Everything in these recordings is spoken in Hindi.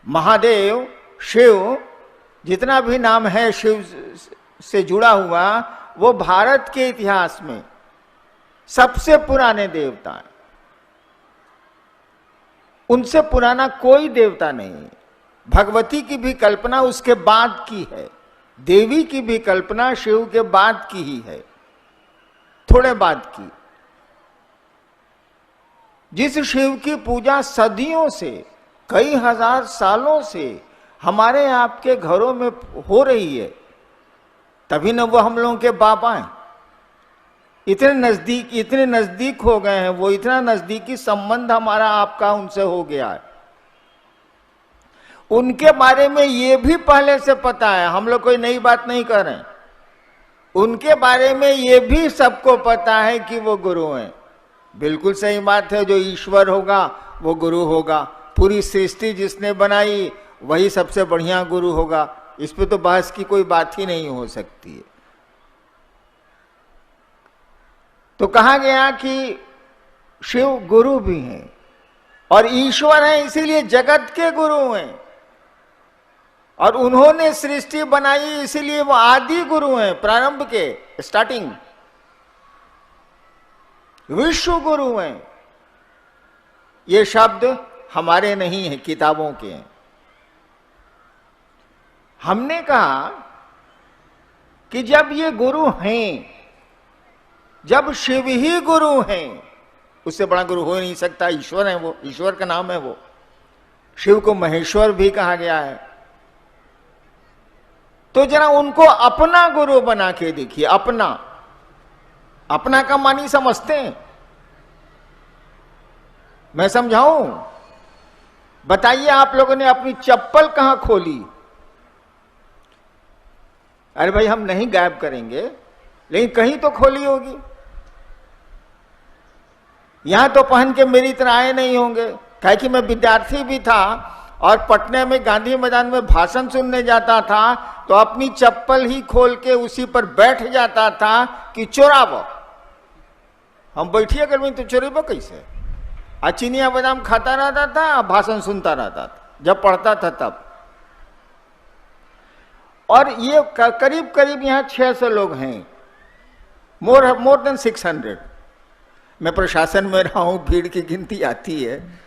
महादेव, शिव, जितना भी नाम है शिव से जुड़ा हुआ, वो भारत के इतिहास में सबसे पुराने देवता हैं। उनसे पुराना कोई देवता नहीं। भगवती की भी कल्पना उसके बाद की है, देवी की भी कल्पना शिव के बाद की ही है, थोड़े बाद की। जिस शिव की पूजा सदियों से, कई हजार सालों से हमारे आपके घरों में हो रही है, तभी न वो हम लोगों के बाबा हैं। इतने नजदीक हो गए हैं वो, इतना नजदीकी संबंध हमारा आपका उनसे हो गया है। उनके बारे में ये भी पहले से पता है, हम लोग कोई नई बात नहीं कर रहे हैं। उनके बारे में ये भी सबको पता है कि वो गुरु हैं। बिल्कुल सही बात है, जो ईश्वर होगा वो गुरु होगा। पूरी सृष्टि जिसने बनाई वही सबसे बढ़िया गुरु होगा। इस पे तो बहस की कोई बात ही नहीं हो सकती है। तो कहा गया कि शिव गुरु भी हैं और ईश्वर हैं, इसीलिए जगत के गुरु हैं। और उन्होंने सृष्टि बनाई, इसीलिए वो आदि गुरु हैं, प्रारंभ के, स्टार्टिंग विश्व गुरु हैं। ये शब्द हमारे नहीं है, किताबों के हैं। हमने कहा कि जब ये गुरु हैं, जब शिव ही गुरु हैं, उससे बड़ा गुरु हो ही नहीं सकता। ईश्वर है वो, ईश्वर का नाम है वो। शिव को महेश्वर भी कहा गया है। तो जरा उनको अपना गुरु बना के देखिए। अपना, अपना का मानी समझते हैं? मैं समझाऊं? बताइए, आप लोगों ने अपनी चप्पल कहां खोली? अरे भाई, हम नहीं गायब करेंगे, लेकिन कहीं तो खोली होगी। यहां तो पहन के मेरी तरह आए नहीं होंगे, क्या कि मैं विद्यार्थी भी था और पटना में गांधी मैदान में भाषण सुनने जाता था, तो अपनी चप्पल ही खोल के उसी पर बैठ जाता था कि चोराबो। हम बैठिए अगर मैं तो चोरेबो कैसे? चिनिया बादाम खाता रहता था, भाषण सुनता रहता था जब पढ़ता था तब। और ये करीब करीब यहाँ 600 लोग हैं, मोर देन 600। मैं प्रशासन में रहा हूं, भीड़ की गिनती आती है।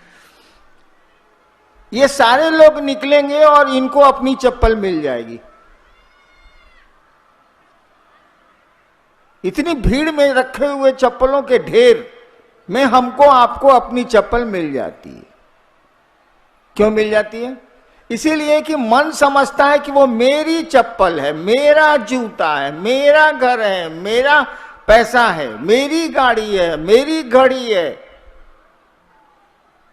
ये सारे लोग निकलेंगे और इनको अपनी चप्पल मिल जाएगी। इतनी भीड़ में रखे हुए चप्पलों के ढेर में हमको आपको अपनी चप्पल मिल जाती है। क्यों मिल जाती है? इसीलिए कि मन समझता है कि वो मेरी चप्पल है, मेरा जूता है, मेरा घर है, मेरा पैसा है, मेरी गाड़ी है, मेरी घड़ी है,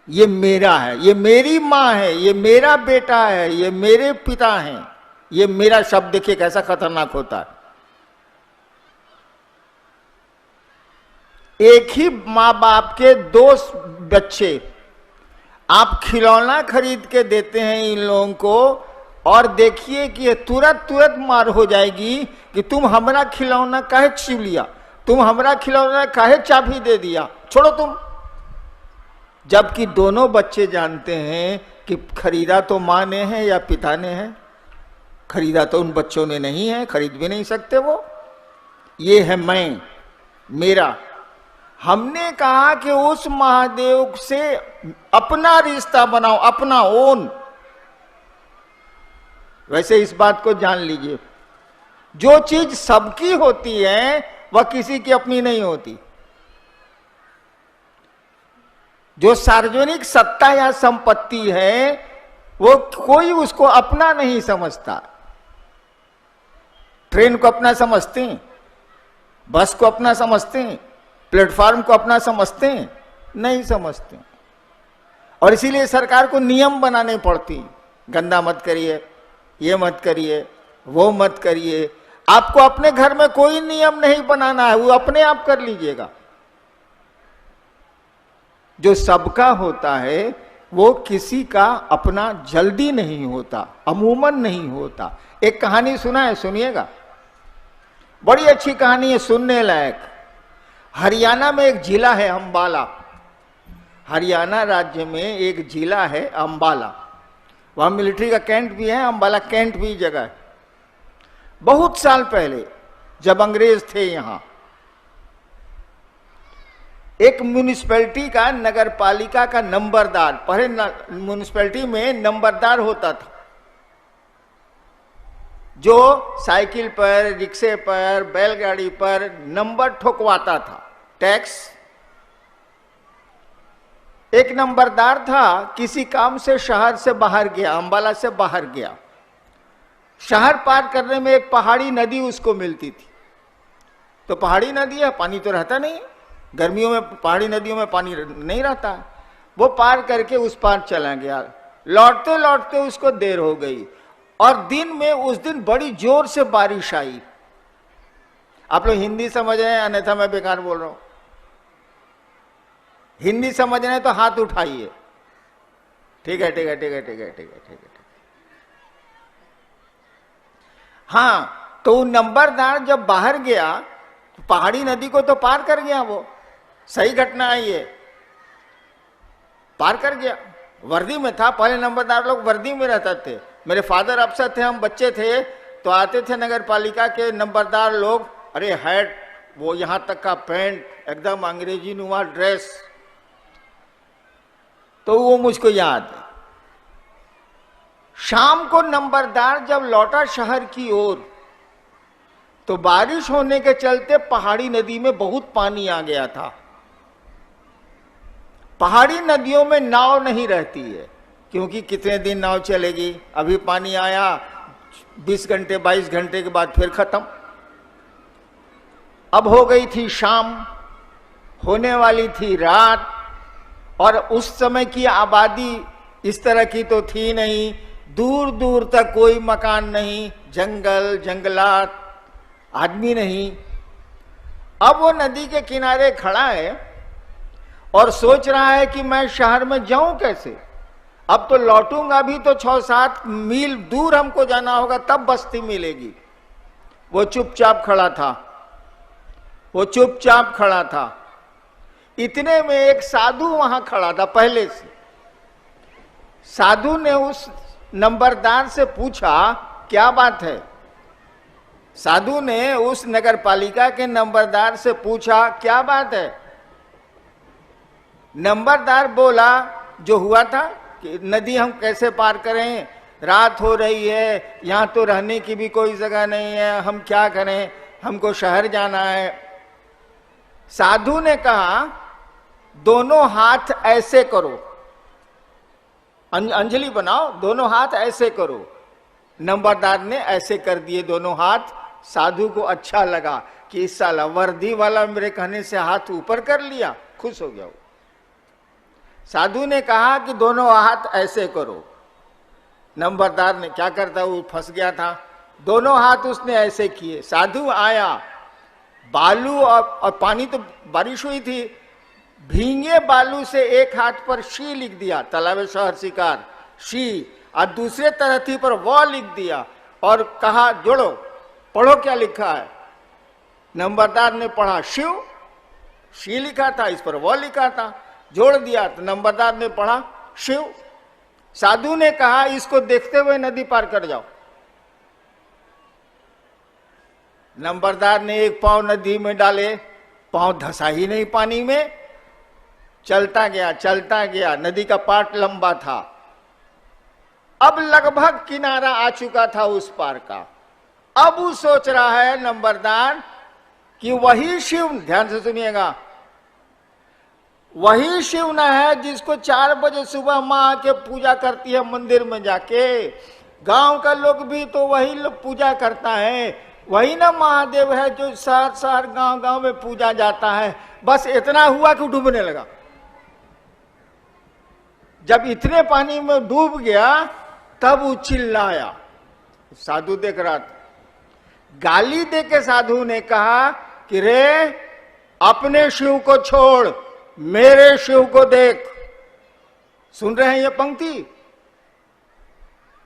ये मेरा है, ये मेरी माँ है, ये मेरा बेटा है, ये मेरे पिता हैं, ये मेरा। शब्द देखिए कैसा खतरनाक होता है। एक ही माँ बाप के 2 बच्चे, आप खिलौना खरीद के देते हैं इन लोगों को, और देखिए कि ये तुरंत मार हो जाएगी कि तुम हमारा खिलौना काहे छीन लिया, तुम हमारा खिलौना काहे चाबी दे दिया, छोड़ो तुम। जबकि दोनों बच्चे जानते हैं कि खरीदा तो माँ ने है या पिता ने है, खरीदा तो उन बच्चों ने नहीं है, खरीद भी नहीं सकते वो। ये है मैं, मेरा। हमने कहा कि उस महादेव से अपना रिश्ता बनाओ, अपना ओन। वैसे इस बात को जान लीजिए, जो चीज सबकी होती है वह किसी की अपनी नहीं होती। जो सार्वजनिक सत्ता या संपत्ति है वो कोई उसको अपना नहीं समझता। ट्रेन को अपना समझते हैं, बस को अपना समझते हैं, प्लेटफॉर्म को अपना समझते हैं? नहीं समझते। और इसीलिए सरकार को नियम बनाने पड़ती, गंदा मत करिए, ये मत करिए, वो मत करिए। आपको अपने घर में कोई नियम नहीं बनाना है, वो अपने आप कर लीजिएगा। जो सबका होता है वो किसी का अपना जल्दी नहीं होता, अमूमन नहीं होता। एक कहानी सुना है, सुनिएगा, बड़ी अच्छी कहानी है, सुनने लायक। हरियाणा में एक जिला है अंबाला। हरियाणा राज्य में एक जिला है अंबाला। वहां मिलिट्री का कैंट भी है, अंबाला कैंट भी जगह है। बहुत साल पहले जब अंग्रेज थे यहां, एक म्यूनिसिपैलिटी का, नगर पालिका का नंबरदार, पहले म्यूनिसिपैलिटी में नंबरदार होता था जो साइकिल पर, रिक्शे पर, बैलगाड़ी पर नंबर ठोकवाता था, टैक्स। एक नंबरदार था, किसी काम से शहर से बाहर गया, अंबाला से बाहर गया। शहर पार करने में एक पहाड़ी नदी उसको मिलती थी। तो पहाड़ी नदी है, पानी तो रहता नहीं है, गर्मियों में पहाड़ी नदियों में पानी नहीं रहता। वो पार करके उस पार चला गया। लौटते लौटते उसको देर हो गई और दिन में उस दिन बड़ी जोर से बारिश आई। आप लोग हिंदी समझ रहे हैं, अन्यथा मैं बेकार बोल रहा हूं। हिंदी समझ रहे हैं तो हाथ उठाइए। ठीक है, ठीक है, ठीक है, ठीक है, ठीक है, ठीक है। हाँ, तो नंबरदार जब बाहर गया तो पहाड़ी नदी को तो पार कर गया। वो सही घटना है, ये पार कर गया। वर्दी में था, पहले नंबरदार लोग वर्दी में रहते थे। मेरे फादर अफसर थे, हम बच्चे थे तो आते थे नगर पालिका के नंबरदार लोग, अरे हैट, वो यहां तक का पैंट, एकदम अंग्रेजी नुमा ड्रेस। तो वो मुझको याद है। शाम को नंबरदार जब लौटा शहर की ओर तो बारिश होने के चलते पहाड़ी नदी में बहुत पानी आ गया था। पहाड़ी नदियों में नाव नहीं रहती है, क्योंकि कितने दिन नाव चलेगी। अभी पानी आया, 20 घंटे 22 घंटे के बाद फिर खत्म। अब हो गई थी शाम, होने वाली थी रात, और उस समय की आबादी इस तरह की तो थी नहीं। दूर दूर तक कोई मकान नहीं, जंगल जंगलात, आदमी नहीं। अब वो नदी के किनारे खड़ा है और सोच रहा है कि मैं शहर में जाऊं कैसे। अब तो लौटूंगा भी तो 6-7 मील दूर हमको जाना होगा, तब बस्ती मिलेगी। वो चुपचाप खड़ा था, वो चुपचाप खड़ा था। इतने में एक साधु वहां खड़ा था पहले से। साधु ने उस नंबरदार से पूछा, क्या बात है। साधु ने उस नगर पालिका के नंबरदार से पूछा, क्या बात है। नंबरदार बोला जो हुआ था कि नदी हम कैसे पार करें, रात हो रही है, यहां तो रहने की भी कोई जगह नहीं है, हम क्या करें, हमको शहर जाना है। साधु ने कहा, दोनों हाथ ऐसे करो, अंजलि बनाओ, दोनों हाथ ऐसे करो। नंबरदार ने ऐसे कर दिए दोनों हाथ। साधु को अच्छा लगा कि इस साला वर्दी वाला मेरे कहने से हाथ ऊपर कर लिया, खुश हो गया वो। साधु ने कहा कि दोनों हाथ ऐसे करो। नंबरदार ने क्या करता, वो फंस गया था। दोनों हाथ उसने ऐसे किए। साधु आया, बालू और पानी, तो बारिश हुई थी, भींगे बालू से एक हाथ पर शी लिख दिया, तालाब शहर शिकार शी, और दूसरे तरथी पर वो लिख दिया और कहा, जोड़ो, पढ़ो क्या लिखा है। नंबरदार ने पढ़ा, शिव, शी लिखा था, इस पर वो लिखा था, जोड़ दिया। तो नंबरदार ने पढ़ा, शिव। साधु ने कहा, इसको देखते हुए नदी पार कर जाओ। नंबरदार ने एक पांव नदी में डाले, पांव धंसा ही नहीं पानी में, चलता गया चलता गया। नदी का पाट लंबा था, अब लगभग किनारा आ चुका था उस पार का। अब वो सोच रहा है नंबरदार कि वही शिव, ध्यान से सुनिएगा, वही शिव न है जिसको 4 बजे सुबह माँ आके पूजा करती है मंदिर में जाके। गांव का लोग भी तो वही लोग पूजा करता है। वही ना महादेव है जो शहर शहर गांव गांव में पूजा जाता है। बस इतना हुआ कि डूबने लगा। जब इतने पानी में डूब गया तब वो चिल्लाया। साधु देख रहा था, गाली दे के साधु ने कहा कि रे, अपने शिव को छोड़, मेरे शिव को देख। सुन रहे हैं ये पंक्ति?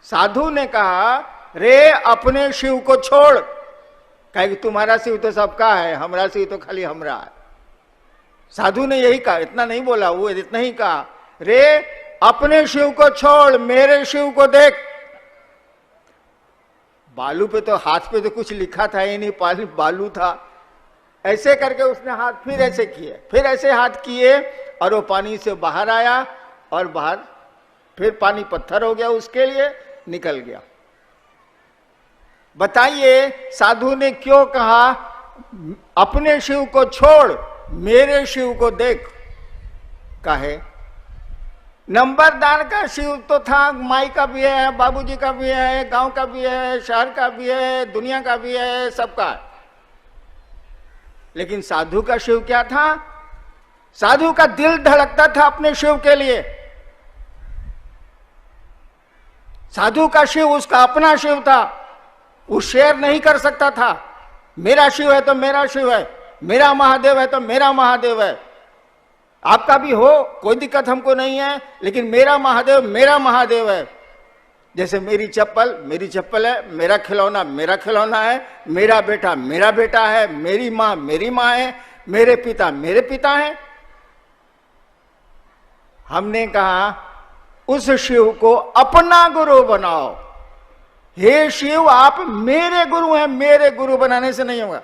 साधु ने कहा, रे अपने शिव को छोड़, कहे कि तुम्हारा शिव तो सबका है, हमारा शिव तो खाली हमरा है। साधु ने यही कहा, इतना नहीं बोला, वो इतना ही कहा, रे अपने शिव को छोड़ मेरे शिव को देख। बालू पे तो, हाथ पे तो कुछ लिखा था ही नहीं, बालू था। ऐसे करके उसने हाथ फिर ऐसे किए, फिर ऐसे हाथ किए और वो पानी से बाहर आया और बाहर फिर पानी पत्थर हो गया, उसके लिए निकल गया। बताइए साधु ने क्यों कहा अपने शिव को छोड़ मेरे शिव को देख? काहे? नंबरदार का शिव तो था, माई का भी है, बाबूजी का भी है, गांव का भी है, शहर का भी है, दुनिया का भी है, सबका। लेकिन साधु का शिव क्या था? साधु का दिल धड़कता था अपने शिव के लिए। साधु का शिव उसका अपना शिव था, वो शेयर नहीं कर सकता था। मेरा शिव है तो मेरा शिव है, मेरा महादेव है तो मेरा महादेव है। आपका भी हो, कोई दिक्कत हमको नहीं है, लेकिन मेरा महादेव है। जैसे मेरी चप्पल है, मेरा खिलौना है, मेरा बेटा है, मेरी माँ है, मेरे पिता हैं। हमने कहा उस शिव को अपना गुरु बनाओ। हे शिव आप मेरे गुरु हैं, मेरे गुरु बनाने से नहीं होगा।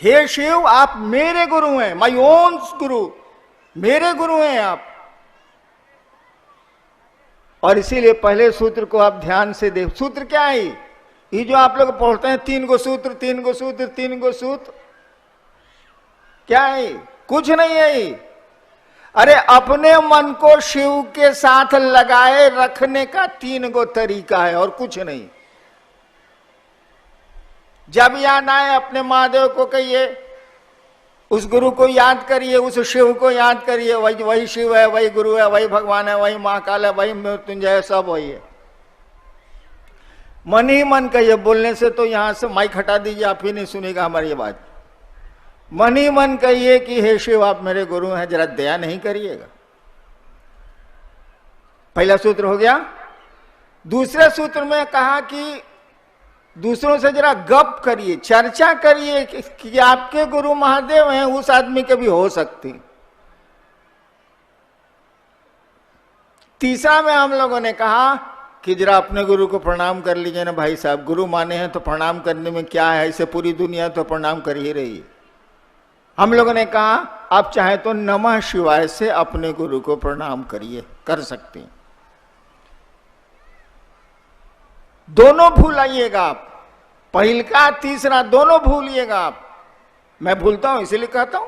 हे शिव आप मेरे गुरु हैं, माई ओन गुरु, मेरे गुरु हैं आप। और इसीलिए पहले सूत्र को आप ध्यान से देख। सूत्र क्या है? ये जो आप लोग पढ़ते हैं 3 गो सूत्र क्या है? कुछ नहीं है ये। अरे अपने मन को शिव के साथ लगाए रखने का 3 गो तरीका है और कुछ नहीं। जब याद आए अपने महादेव को कहिए, उस गुरु को याद करिए, उस शिव को याद करिए। वही शिव है, वही गुरु है, वही भगवान है, वही महाकाल है, वही मृत्युंजय है, सब वही है। मन ही मन कहिए। बोलने से तो यहां से माइक हटा दीजिए, आप ही नहीं सुनेगा हमारी ये बात। मन ही मन कहिए कि हे शिव आप मेरे गुरु हैं, जरा दया नहीं करिएगा। पहला सूत्र हो गया। दूसरे सूत्र में कहा कि दूसरों से जरा गप करिए, चर्चा करिए कि आपके गुरु महादेव हैं, उस आदमी के भी हो सकती। तीसरा में हम लोगों ने कहा कि जरा अपने गुरु को प्रणाम कर लीजिए ना भाई साहब। गुरु माने हैं तो प्रणाम करने में क्या है, ऐसे पूरी दुनिया तो प्रणाम कर ही रही है। हम लोगों ने कहा आप चाहे तो नमः शिवाय से अपने गुरु को प्रणाम करिए, कर सकते हैं। दोनों भूल आइएगा आप, पहला तीसरा दोनों भूलिएगा आप। मैं भूलता हूं इसीलिए कहता हूं।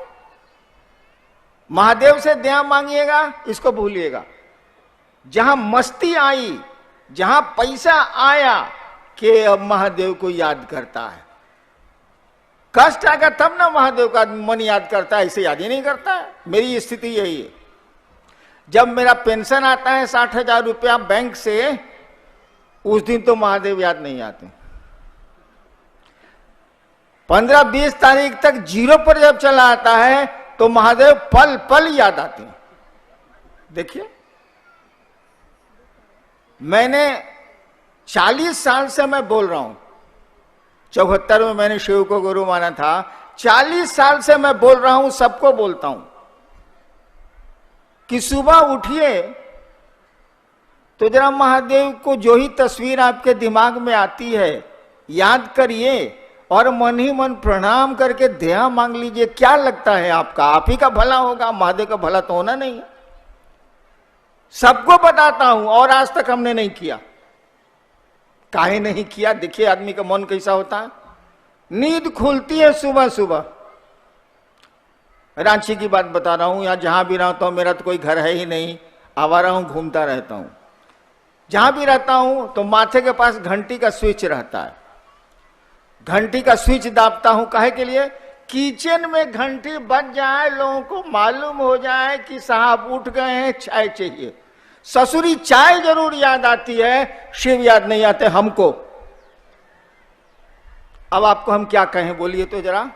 महादेव से दया मांगिएगा, इसको भूलिएगा। जहां मस्ती आई, जहां पैसा आया कि अब महादेव को याद करता है। कष्ट आएगा तब ना महादेव का मन याद करता है, इसे याद ही नहीं करता है। मेरी स्थिति यही है। जब मेरा पेंशन आता है 60,000 रुपया बैंक से, उस दिन तो महादेव याद नहीं आते। 15-20 तारीख तक 0 पर जब चला आता है तो महादेव पल पल याद आते हैं। देखिए, मैंने 40 साल से मैं बोल रहा हूं। 74 में मैंने शिव को गुरु माना था। 40 साल से मैं बोल रहा हूं, सबको बोलता हूं कि सुबह उठिए तो जरा महादेव को जो ही तस्वीर आपके दिमाग में आती है याद करिए और मन ही मन प्रणाम करके दया मांग लीजिए। क्या लगता है आपका? आप ही का भला होगा, महादेव का भला तो होना नहीं है। सबको बताता हूं और आज तक हमने नहीं किया। काहे नहीं किया? देखिए आदमी का मन कैसा होता है। नींद खुलती है सुबह सुबह। रांची की बात बता रहा हूं, या जहां भी रहता हूं, मेरा तो कोई घर है ही नहीं, आवारा हूं, घूमता रहता हूं। जहां भी रहता हूं तो माथे के पास घंटी का स्विच रहता है। घंटी का स्विच दाबता हूं, काहे के लिए? किचन में घंटी बज जाए, लोगों को मालूम हो जाए कि साहब उठ गए हैं, चाय चाहिए। ससुरी चाय जरूर याद आती है, शिव याद नहीं आते हमको। अब आपको हम क्या कहें, बोलिए तो जरा।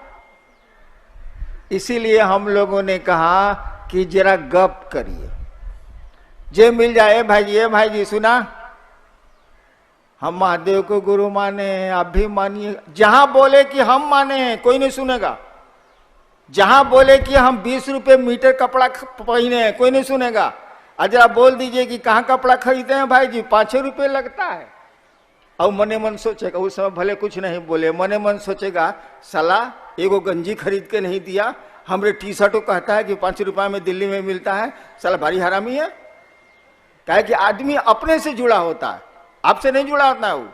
इसीलिए हम लोगों ने कहा कि जरा गप करिए। जे मिल जाए भाई जी सुना, हम महादेव को गुरु माने हैं, आप भी मानिए। जहां बोले कि हम माने हैं, कोई नहीं सुनेगा। जहां बोले कि हम 20 रुपए मीटर कपड़ा पहने हैं, कोई नहीं सुनेगा। अगर आप बोल दीजिए कि कहाँ कपड़ा खरीदते हैं भाई जी, 5 रुपए लगता है, और मने मन सोचेगा, उस समय भले कुछ नहीं बोले, मने मन सोचेगा साला एगो गंजी खरीद के नहीं दिया, हमरे टी शर्ट कहता है कि 5 रुपया में दिल्ली में मिलता है, साला भारी हरामी है। कहे कि आदमी अपने से जुड़ा होता है, आपसे नहीं जुड़ा होता है। वो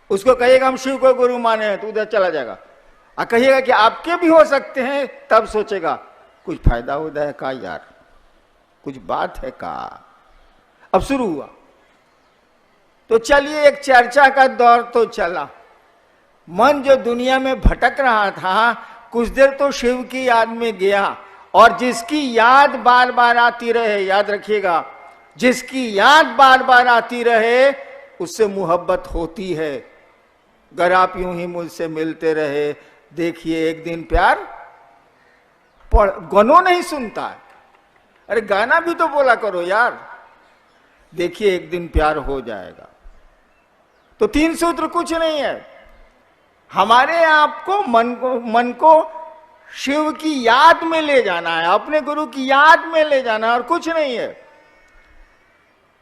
उसको कहिएगा हम शिव को गुरु माने हैं तो उधर चला जाएगा, और कहिएगा कि आपके भी हो सकते हैं, तब सोचेगा कुछ फायदा होता है का यार, कुछ बात है का। अब शुरू हुआ तो चलिए एक चर्चा का दौर तो चला। मन जो दुनिया में भटक रहा था कुछ देर तो शिव की याद में गया, और जिसकी याद बार बार आती रहे, याद रखिएगा, जिसकी याद बार बार आती रहे उससे मोहब्बत होती है। अगर आप यूं ही मुझसे मिलते रहे, देखिए एक दिन प्यार गनों नहीं सुनता है, अरे गाना भी तो बोला करो यार, देखिए एक दिन प्यार हो जाएगा। तो 3 सूत्र कुछ नहीं है, हमारे आपको मन को शिव की याद में ले जाना है, अपने गुरु की याद में ले जाना है, और कुछ नहीं है।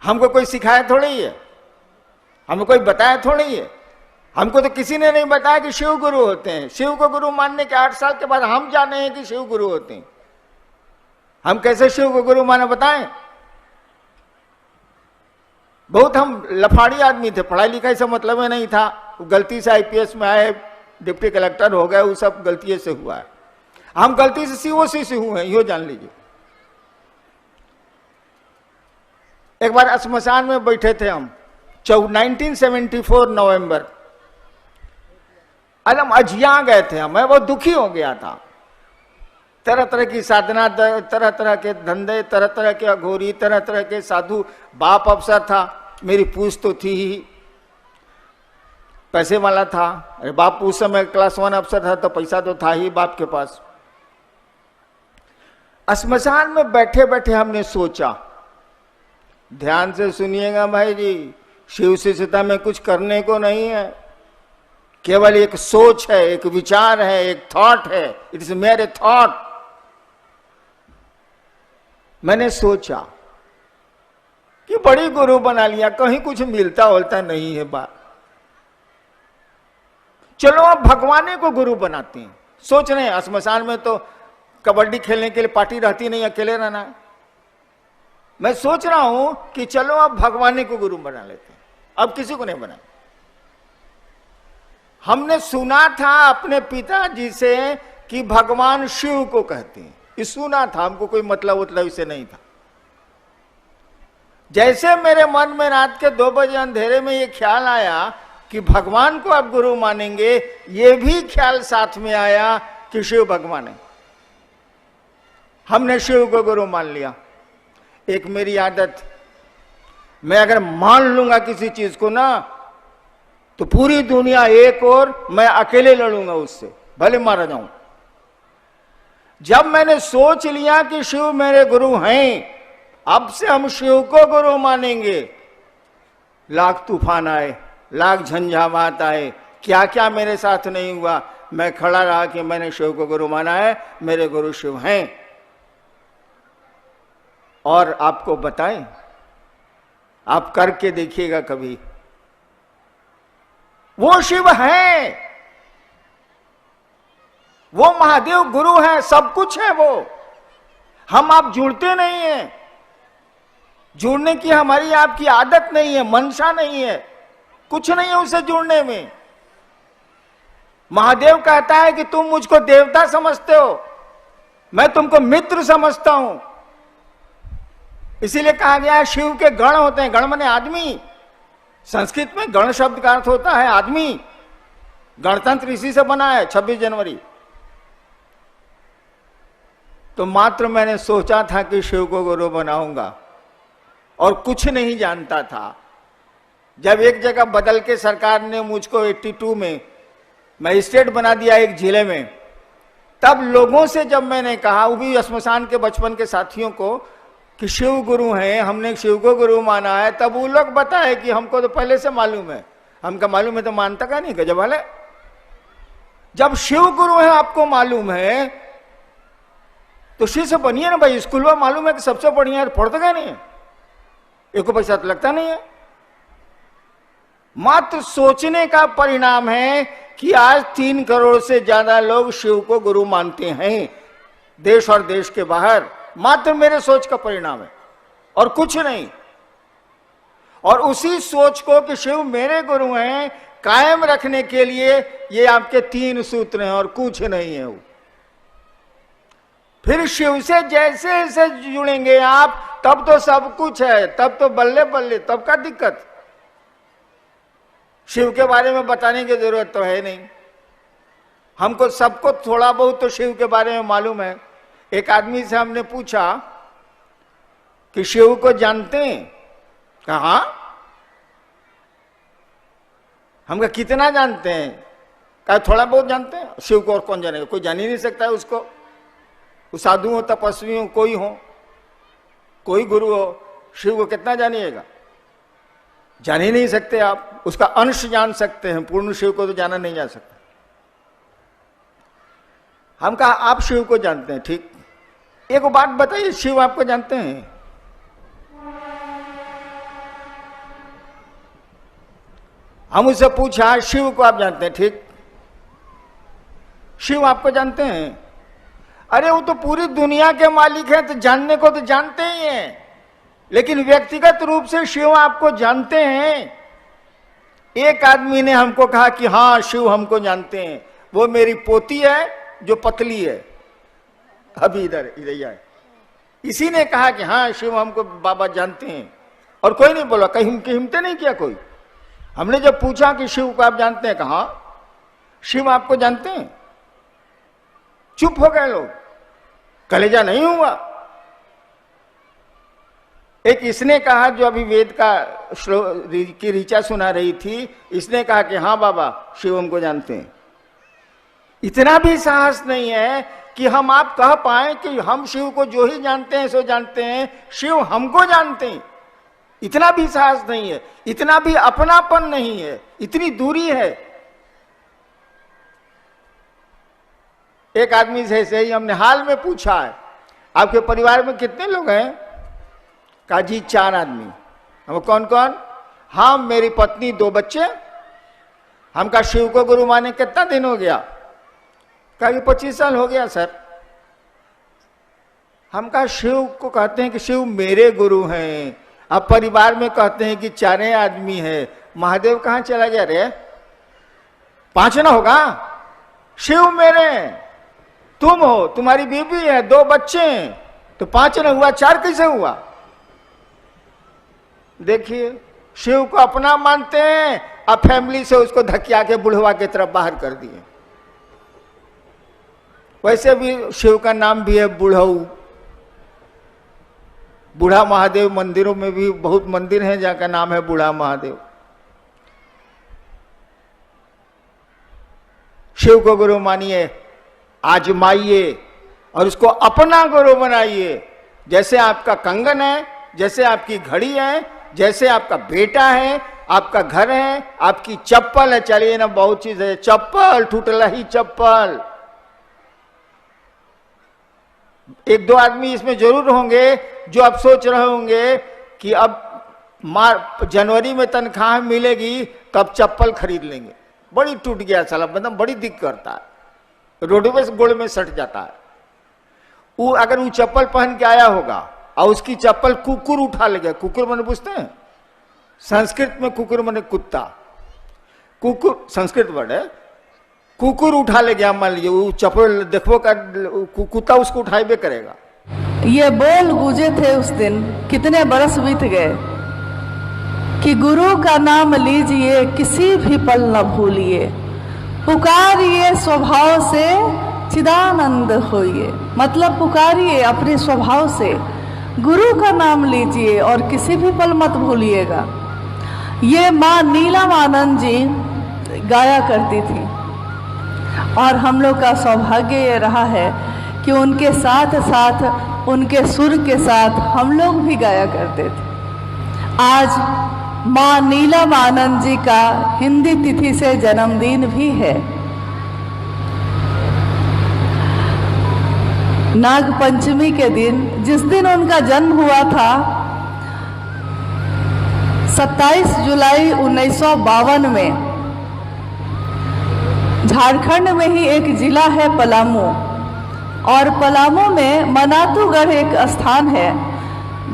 हमको कोई सिखाया थोड़ी है, हमको कोई बताया थोड़ी है, हमको तो किसी ने नहीं बताया कि शिव गुरु होते हैं। शिव को गुरु मानने के 8 साल के बाद हम जाने हैं कि शिव गुरु होते हैं। हम कैसे शिव को गुरु माने बताएं? बहुत हम लफाड़ी आदमी थे, पढ़ाई लिखाई से मतलब ही नहीं था, गलती से आईपीएस में आए, डिप्टी कलेक्टर हो गए, वो सब गलती से हुआ है। हम गलती से सीओसी से हुए हैं, यो जान लीजिए। एक बार श्मशान में बैठे थे हम, 1974 नवंबर, अलम अजिया गए थे हम, मैं बहुत दुखी हो गया था। तरह तरह की साधना, तरह तरह के धंधे, तरह तरह के अघोरी, तरह तरह के साधु, बाप अफसर था, मेरी पूछ तो थी ही, पैसे वाला था। अरे बाप उस समय क्लास 1 अफसर था तो पैसा तो था ही बाप के पास। श्मशान में बैठे बैठे हमने सोचा, ध्यान से सुनिएगा भाई जी, शिव शिष्यता में कुछ करने को नहीं है, केवल एक सोच है, एक विचार है, एक थॉट है, इट इज मेरे थॉट। मैंने सोचा कि बड़ी गुरु बना लिया, कहीं कुछ मिलता होता नहीं है बात, चलो अब भगवान को गुरु बनाते हैं। सोच रहे हैं श्मशान में तो कबड्डी खेलने के लिए पार्टी रहती नहीं, अकेले रहना है। मैं सोच रहा हूं कि चलो अब भगवान को गुरु बना लेते हैं, अब किसी को नहीं बनाए। हमने सुना था अपने पिताजी से कि भगवान शिव को कहते हैं, ये सुना था, हमको कोई मतलब इससे नहीं था। जैसे मेरे मन में रात के 2 बजे अंधेरे में ये ख्याल आया कि भगवान को आप गुरु मानेंगे, ये भी ख्याल साथ में आया कि शिव भगवान है। हमने शिव को गुरु मान लिया। एक मेरी आदत, मैं अगर मान लूंगा किसी चीज को ना, तो पूरी दुनिया एक और मैं अकेले लड़ूंगा उससे, भले मारा जाऊं। जब मैंने सोच लिया कि शिव मेरे गुरु हैं, अब से हम शिव को गुरु मानेंगे, लाख तूफान आए, लाख झंझावात आए, क्या क्या मेरे साथ नहीं हुआ, मैं खड़ा रहा कि मैंने शिव को गुरु माना है, मेरे गुरु शिव हैं। और आपको बताएं, आप करके देखिएगा कभी, वो शिव है, वो महादेव गुरु है, सब कुछ है वो। हम आप जुड़ते नहीं हैं, जुड़ने की हमारी आपकी आदत नहीं है, मंशा नहीं है, कुछ नहीं है उससे जुड़ने में। महादेव कहता है कि तुम मुझको देवता समझते हो, मैं तुमको मित्र समझता हूं। इसीलिए कहा गया है शिव के गण होते हैं, गण माने आदमी। संस्कृत में गण शब्द का अर्थ होता है आदमी। गणतंत्र इसी से बना है, 26 जनवरी। तो मात्र मैंने सोचा था कि शिव को गुरु बनाऊंगा, और कुछ नहीं जानता था। जब एक जगह बदल के सरकार ने मुझको 82 में मजिस्ट्रेट बना दिया एक जिले में, तब लोगों से जब मैंने कहा, वो भी श्मशान के बचपन के साथियों को, कि शिव गुरु हैं, हमने शिव को गुरु माना है, तब वो लोग बताए कि हमको तो पहले से मालूम है। हमका मालूम है तो मानता का नहीं, गजब वाले। जब शिव गुरु है आपको मालूम है, तो शिष्य बनिए ना भाई। स्कूल में मालूम है कि सबसे बढ़िया है, पढ़ते गए नहीं है, एक को पैसा तो लगता नहीं है। मात्र सोचने का परिणाम है कि आज 3 करोड़ से ज्यादा लोग शिव को गुरु मानते हैं, देश और देश के बाहर। मात्र मेरे सोच का परिणाम है और कुछ नहीं। और उसी सोच को कि शिव मेरे गुरु हैं कायम रखने के लिए ये आपके 3 सूत्र हैं और कुछ नहीं है। वो फिर शिव से जैसे जैसे जुड़ेंगे आप, तब तो सब कुछ है, तब तो बल्ले बल्ले, तब का दिक्कत। शिव के बारे में बताने की जरूरत तो है नहीं, हमको सबको थोड़ा बहुत तो शिव के बारे में मालूम है। एक आदमी से हमने पूछा कि शिव को जानते हैं? कहा हमका कितना जानते हैं? कहा थोड़ा बहुत जानते हैं। शिव को और कौन जानेगा, कोई जान ही नहीं सकता है उसको। वो साधु हो, तपस्वी हो, कोई हो, कोई गुरु हो, शिव को कितना जानिएगा? जान ही नहीं सकते आप। उसका अंश जान सकते हैं, पूर्ण शिव को तो जाना नहीं जा सकता। हम कहा आप शिव को जानते हैं, ठीक, एक बात बताइए, शिव आपको जानते हैं? हम उससे पूछा शिव को आप जानते हैं? ठीक, शिव आपको जानते हैं? अरे वो तो पूरी दुनिया के मालिक हैं, तो जानने को तो जानते ही हैं, लेकिन व्यक्तिगत रूप से शिव आपको जानते हैं? एक आदमी ने हमको कहा कि हाँ शिव हमको जानते हैं, वो मेरी पोती है जो पतली है, अभी इधर है। इसी ने कहा कि हाँ शिव हमको बाबा जानते हैं, और कोई नहीं बोला, कहीं हिम्मत नहीं किया कोई। हमने जब पूछा कि शिव को आप जानते हैं, कहा शिव आपको जानते हैं? चुप हो गए लोग, कलेजा नहीं हुआ। एक इसने कहा, जो अभी वेद का श्लोक की ऋचा सुना रही थी, इसने कहा कि हाँ बाबा शिव हमको जानते हैं। इतना भी साहस नहीं है कि हम आप कह पाए कि हम शिव को जो ही जानते हैं सो जानते हैं, शिव हमको जानते हैं। इतना भी साहस नहीं है, इतना भी अपनापन नहीं है, इतनी दूरी है। एक आदमी से ऐसे ही हमने हाल में पूछा है, आपके परिवार में कितने लोग हैं? कहा जी 4 आदमी। हम कौन कौन? हाँ मेरी पत्नी, 2 बच्चे। हम कहा शिव को गुरु माने कितना दिन हो गया? कहा कि 25 साल हो गया सर। हम कहा शिव को कहते हैं कि शिव मेरे गुरु हैं, अब परिवार में कहते हैं कि 4 आदमी है, महादेव कहां चला गया रे? 5 ना होगा? शिव मेरे, तुम हो, तुम्हारी बीवी है, 2 बच्चे हैं, तो 5 ना हुआ, 4 कैसे हुआ? देखिए शिव को अपना मानते हैं, अब फैमिली से उसको धकिया के बुढ़वा की तरफ बाहर कर दिए। वैसे भी शिव का नाम भी है बुढ़ऊ, बूढ़ा महादेव। मंदिरों में भी बहुत मंदिर हैं जहाँ का नाम है बूढ़ा महादेव। शिव को गुरु मानिए, आजमाइए और उसको अपना गुरु बनाइए। जैसे आपका कंगन है, जैसे आपकी घड़ी है, जैसे आपका बेटा है, आपका घर है, आपकी चप्पल है। चलिए ना, बहुत चीज है, चप्पल टूटला ही चप्पल। 1-2 आदमी इसमें जरूर होंगे जो अब सोच रहे होंगे कि अब जनवरी में तनख्वाह मिलेगी तब चप्पल खरीद लेंगे। बड़ी टूट गया साला, मतलब बड़ी दिक्कत करता है, रोडवे से गोड़ में सट जाता है। वो अगर वो चप्पल पहन के आया होगा और उसकी चप्पल कुकुर उठा ले गया। कुकुर मैंने पूछते हैं संस्कृत में, कुकुर मैंने कुत्ता, कुकुर संस्कृत वर्ड है। कुकुर उठा ले गया, मान लीजिए वो चप्पल देखो का कुत्ता उसको उठाइबे करेगा। ये बोल गूंजे थे उस दिन, कितने बरस बीत गए, कि गुरु का नाम लीजिए किसी भी पल न भूलिए, पुकारिए स्वभाव से चिदानंद होइए। मतलब पुकारिए अपने स्वभाव से, गुरु का नाम लीजिए और किसी भी पल मत भूलिएगा। ये माँ नीलमानंद जी गाया करती थी और हम लोग का सौभाग्य ये रहा है कि उनके साथ साथ, उनके सुर के साथ हम लोग भी गाया करते थे। आज माँ नीलमानंद जी का हिंदी तिथि से जन्मदिन भी है। नाग पंचमी के दिन, जिस दिन उनका जन्म हुआ था 27 जुलाई 1952 में, झारखंड में ही एक जिला है पलामू, और पलामू में मनातूगढ़ एक स्थान है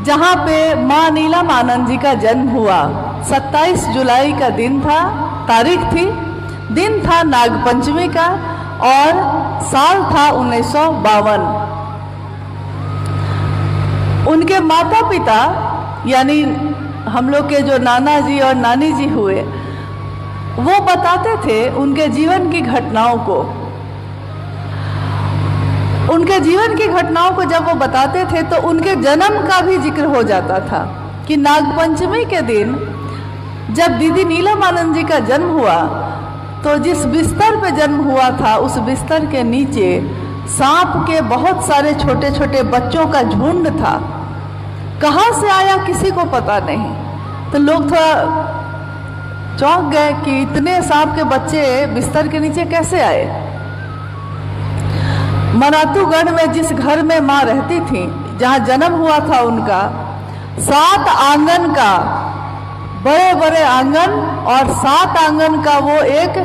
जहाँ पे माँ नीलम आनंद जी का जन्म हुआ। 27 जुलाई का दिन था, तारीख थी, दिन था नागपंचमी का, और साल था 1952। उनके माता पिता यानी हम लोग के जो नाना जी और नानी जी हुए, वो बताते थे उनके जीवन की घटनाओं को। उनके जीवन की घटनाओं को जब वो बताते थे तो उनके जन्म का भी जिक्र हो जाता था कि नागपंचमी के दिन जब दीदी नीलम आनंद जी का जन्म हुआ तो जिस बिस्तर पे जन्म हुआ था उस बिस्तर के नीचे सांप के बहुत सारे छोटे छोटे बच्चों का झुंड था। कहाँ से आया किसी को पता नहीं। तो लोग थोड़ा चौंक गए कि इतने सांप के बच्चे बिस्तर के नीचे कैसे आए। मनातूगढ़ में जिस घर में माँ रहती थी, जहाँ जन्म हुआ था उनका, 7 आंगन का, बड़े बड़े आंगन और 7 आंगन का वो एक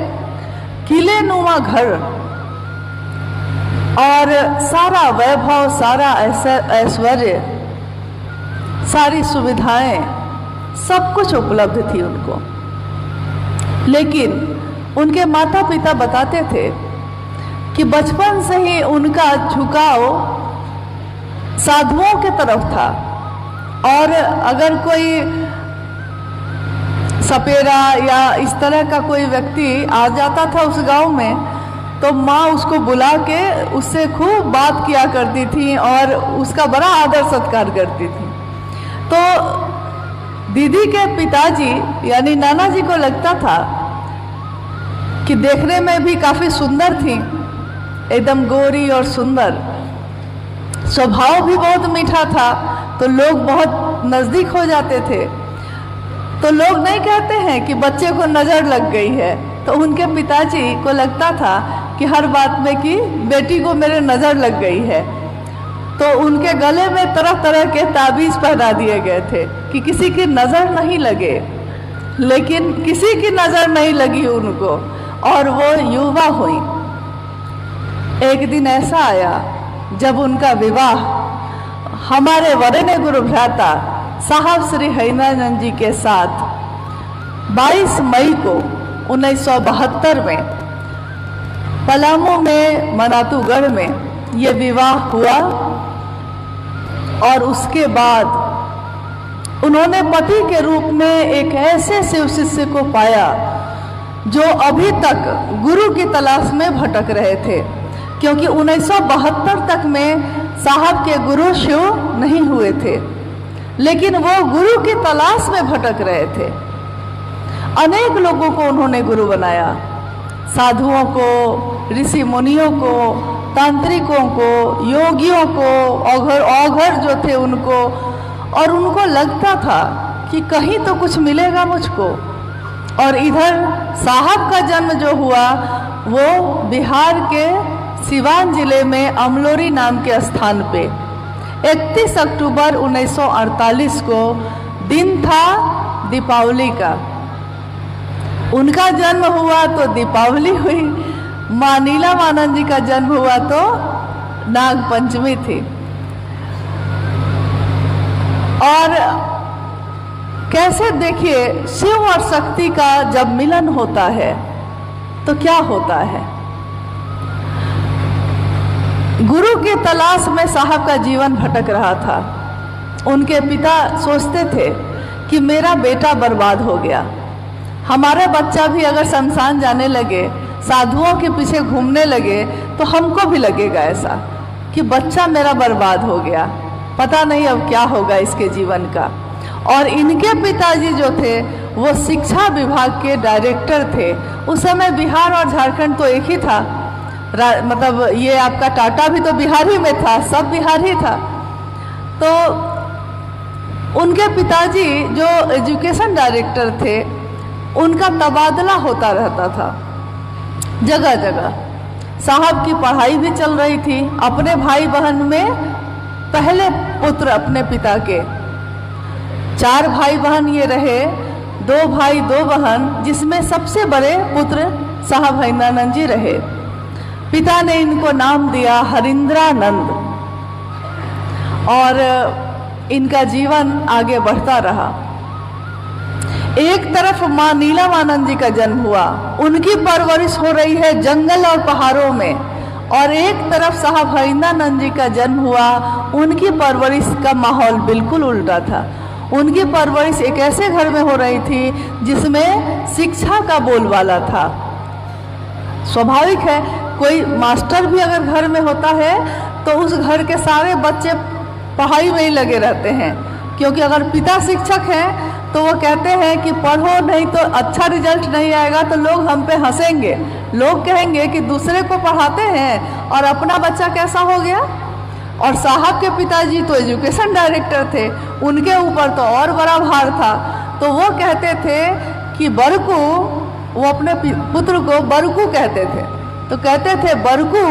किले नुमा घर, और सारा वैभव, सारा ऐश्वर्य, सारी सुविधाएं, सब कुछ उपलब्ध थी उनको। लेकिन उनके माता पिता बताते थे कि बचपन से ही उनका झुकाव साधुओं के तरफ था, और अगर कोई सपेरा या इस तरह का कोई व्यक्ति आ जाता था उस गांव में तो माँ उसको बुला के उससे खूब बात किया करती थी और उसका बड़ा आदर सत्कार करती थी। तो दीदी के पिताजी यानी नाना जी को लगता था कि देखने में भी काफ़ी सुंदर थी, एकदम गोरी और सुंदर, स्वभाव भी बहुत मीठा था, तो लोग बहुत नज़दीक हो जाते थे। तो लोग नहीं कहते हैं कि बच्चे को नज़र लग गई है, तो उनके पिताजी को लगता था कि हर बात में कि बेटी को मेरे नज़र लग गई है। तो उनके गले में तरह तरह के ताबीज़ पहना दिए गए थे कि किसी की नज़र नहीं लगे। लेकिन किसी की नज़र नहीं लगी उनको, और वो युवा हुई। एक दिन ऐसा आया जब उनका विवाह हमारे वरेण्य गुरु भ्राता साहब श्री हरिनारायण जी के साथ 22 मई को 1972 में पलामू में मनातूगढ़ में ये विवाह हुआ। और उसके बाद उन्होंने पति के रूप में एक ऐसे शिव शिष्य को पाया जो अभी तक गुरु की तलाश में भटक रहे थे, क्योंकि 1972 तक में साहब के गुरु शिव नहीं हुए थे, लेकिन वो गुरु की तलाश में भटक रहे थे। अनेक लोगों को उन्होंने गुरु बनाया, साधुओं को, ऋषि मुनियों को, तांत्रिकों को, योगियों को, औघर जो थे उनको, और उनको लगता था कि कहीं तो कुछ मिलेगा मुझको। और इधर साहब का जन्म जो हुआ वो बिहार के सिवान जिले में अमलोरी नाम के स्थान पे 31 अक्टूबर 1948 को दिन था दीपावली का। उनका जन्म हुआ तो दीपावली हुई, माँ नीलम आनंद जी का जन्म हुआ तो नाग पंचमी थी। और कैसे देखिए, शिव और शक्ति का जब मिलन होता है तो क्या होता है। गुरु की तलाश में साहब का जीवन भटक रहा था। उनके पिता सोचते थे कि मेरा बेटा बर्बाद हो गया, हमारा बच्चा भी अगर शमशान जाने लगे, साधुओं के पीछे घूमने लगे, तो हमको भी लगेगा ऐसा कि बच्चा मेरा बर्बाद हो गया, पता नहीं अब क्या होगा इसके जीवन का। और इनके पिताजी जो थे वो शिक्षा विभाग के डायरेक्टर थे। उस समय बिहार और झारखंड तो एक ही था, मतलब ये आपका टाटा भी तो बिहार ही में था, सब बिहार ही था। तो उनके पिताजी जो एजुकेशन डायरेक्टर थे, उनका तबादला होता रहता था जगह जगह। साहब की पढ़ाई भी चल रही थी। अपने भाई बहन में पहले पुत्र अपने पिता के, 4 भाई बहन ये रहे, 2 भाई 2 बहन, जिसमें सबसे बड़े पुत्र साहब हरिंद्रानंद जी रहे। पिता ने इनको नाम दिया हरिंद्रानंद और इनका जीवन आगे बढ़ता रहा। एक तरफ मां नीलमानंद जी का जन्म हुआ, उनकी परवरिश हो रही है जंगल और पहाड़ों में, और एक तरफ साहब हरिंद्रानंद जी का जन्म हुआ, उनकी परवरिश का माहौल बिल्कुल उल्टा था। उनकी परवरिश एक ऐसे घर में हो रही थी जिसमें शिक्षा का बोलबाला था। स्वाभाविक है, कोई मास्टर भी अगर घर में होता है तो उस घर के सारे बच्चे पढ़ाई में ही लगे रहते हैं, क्योंकि अगर पिता शिक्षक हैं तो वो कहते हैं कि पढ़ो, नहीं तो अच्छा रिजल्ट नहीं आएगा तो लोग हम पे हंसेंगे, लोग कहेंगे कि दूसरे को पढ़ाते हैं और अपना बच्चा कैसा हो गया। और साहब के पिताजी तो एजुकेशन डायरेक्टर थे, उनके ऊपर तो और बड़ा भार था। तो वो कहते थे कि बरकू, वो अपने पुत्र को बरकू कहते थे, तो कहते थे बरकू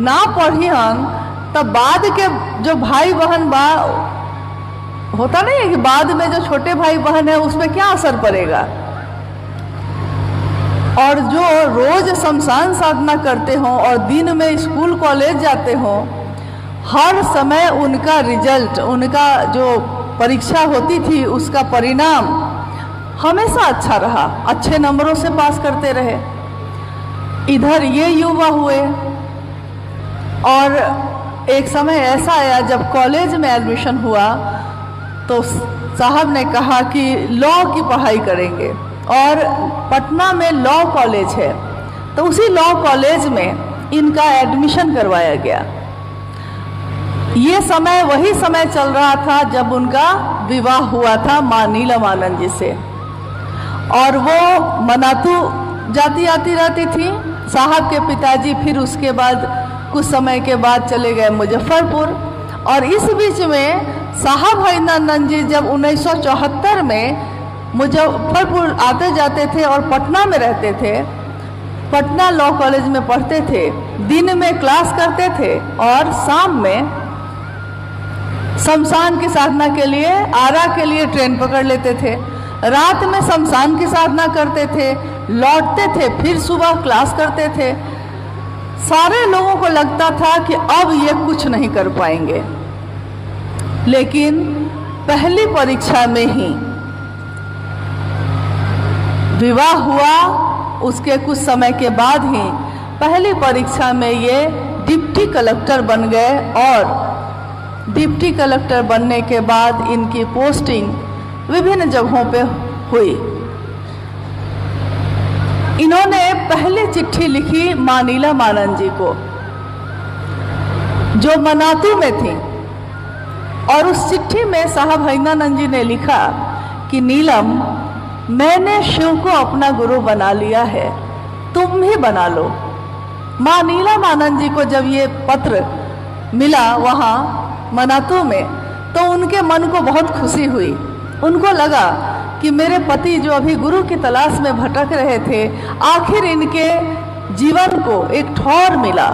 ना पढ़ियन तब बाद के जो भाई बहन बा, होता नहीं है कि बाद में जो छोटे भाई बहन है उसमें क्या असर पड़ेगा। और जो रोज शमशान साधना करते हों और दिन में स्कूल कॉलेज जाते हों, हर समय उनका रिजल्ट, उनका जो परीक्षा होती थी उसका परिणाम हमेशा अच्छा रहा, अच्छे नंबरों से पास करते रहे। इधर ये युवा हुए और एक समय ऐसा आया जब कॉलेज में एडमिशन हुआ तो साहब ने कहा कि लॉ की पढ़ाई करेंगे, और पटना में लॉ कॉलेज है, तो उसी लॉ कॉलेज में इनका एडमिशन करवाया गया। ये समय वही समय चल रहा था जब उनका विवाह हुआ था मां नीलमानंद जी से, और वो मनातू जाती आती रहती थी। साहब के पिताजी फिर उसके बाद कुछ समय के बाद चले गए मुजफ्फरपुर, और इस बीच में साहब हरिंद्रानंद जी जब 1974 में मुजफ्फरपुर आते जाते थे और पटना में रहते थे, पटना लॉ कॉलेज में पढ़ते थे, दिन में क्लास करते थे और शाम में शमशान की साधना के लिए आरा के लिए ट्रेन पकड़ लेते थे। रात में शमशान की साधना करते थे, लौटते थे, फिर सुबह क्लास करते थे। सारे लोगों को लगता था कि अब ये कुछ नहीं कर पाएंगे, लेकिन पहली परीक्षा में ही विवाह हुआ, उसके कुछ समय के बाद ही पहली परीक्षा में ये डिप्टी कलेक्टर बन गए, और डिप्टी कलेक्टर बनने के बाद इनकी पोस्टिंग विभिन्न जगहों पे हुई। इन्होंने पहली चिट्ठी लिखी मां नीलमानंद जी को, जो मनातू में थी, और उस चिट्ठी में साहब हरिंद्रानंद जी ने लिखा कि नीलम, मैंने शिव को अपना गुरु बना लिया है, तुम भी बना लो। मां नीलमानंद जी को जब ये पत्र मिला वहाँ मनातू में, तो उनके मन को बहुत खुशी हुई। उनको लगा कि मेरे पति जो अभी गुरु की तलाश में भटक रहे थे, आखिर इनके जीवन को एक ठौर मिला,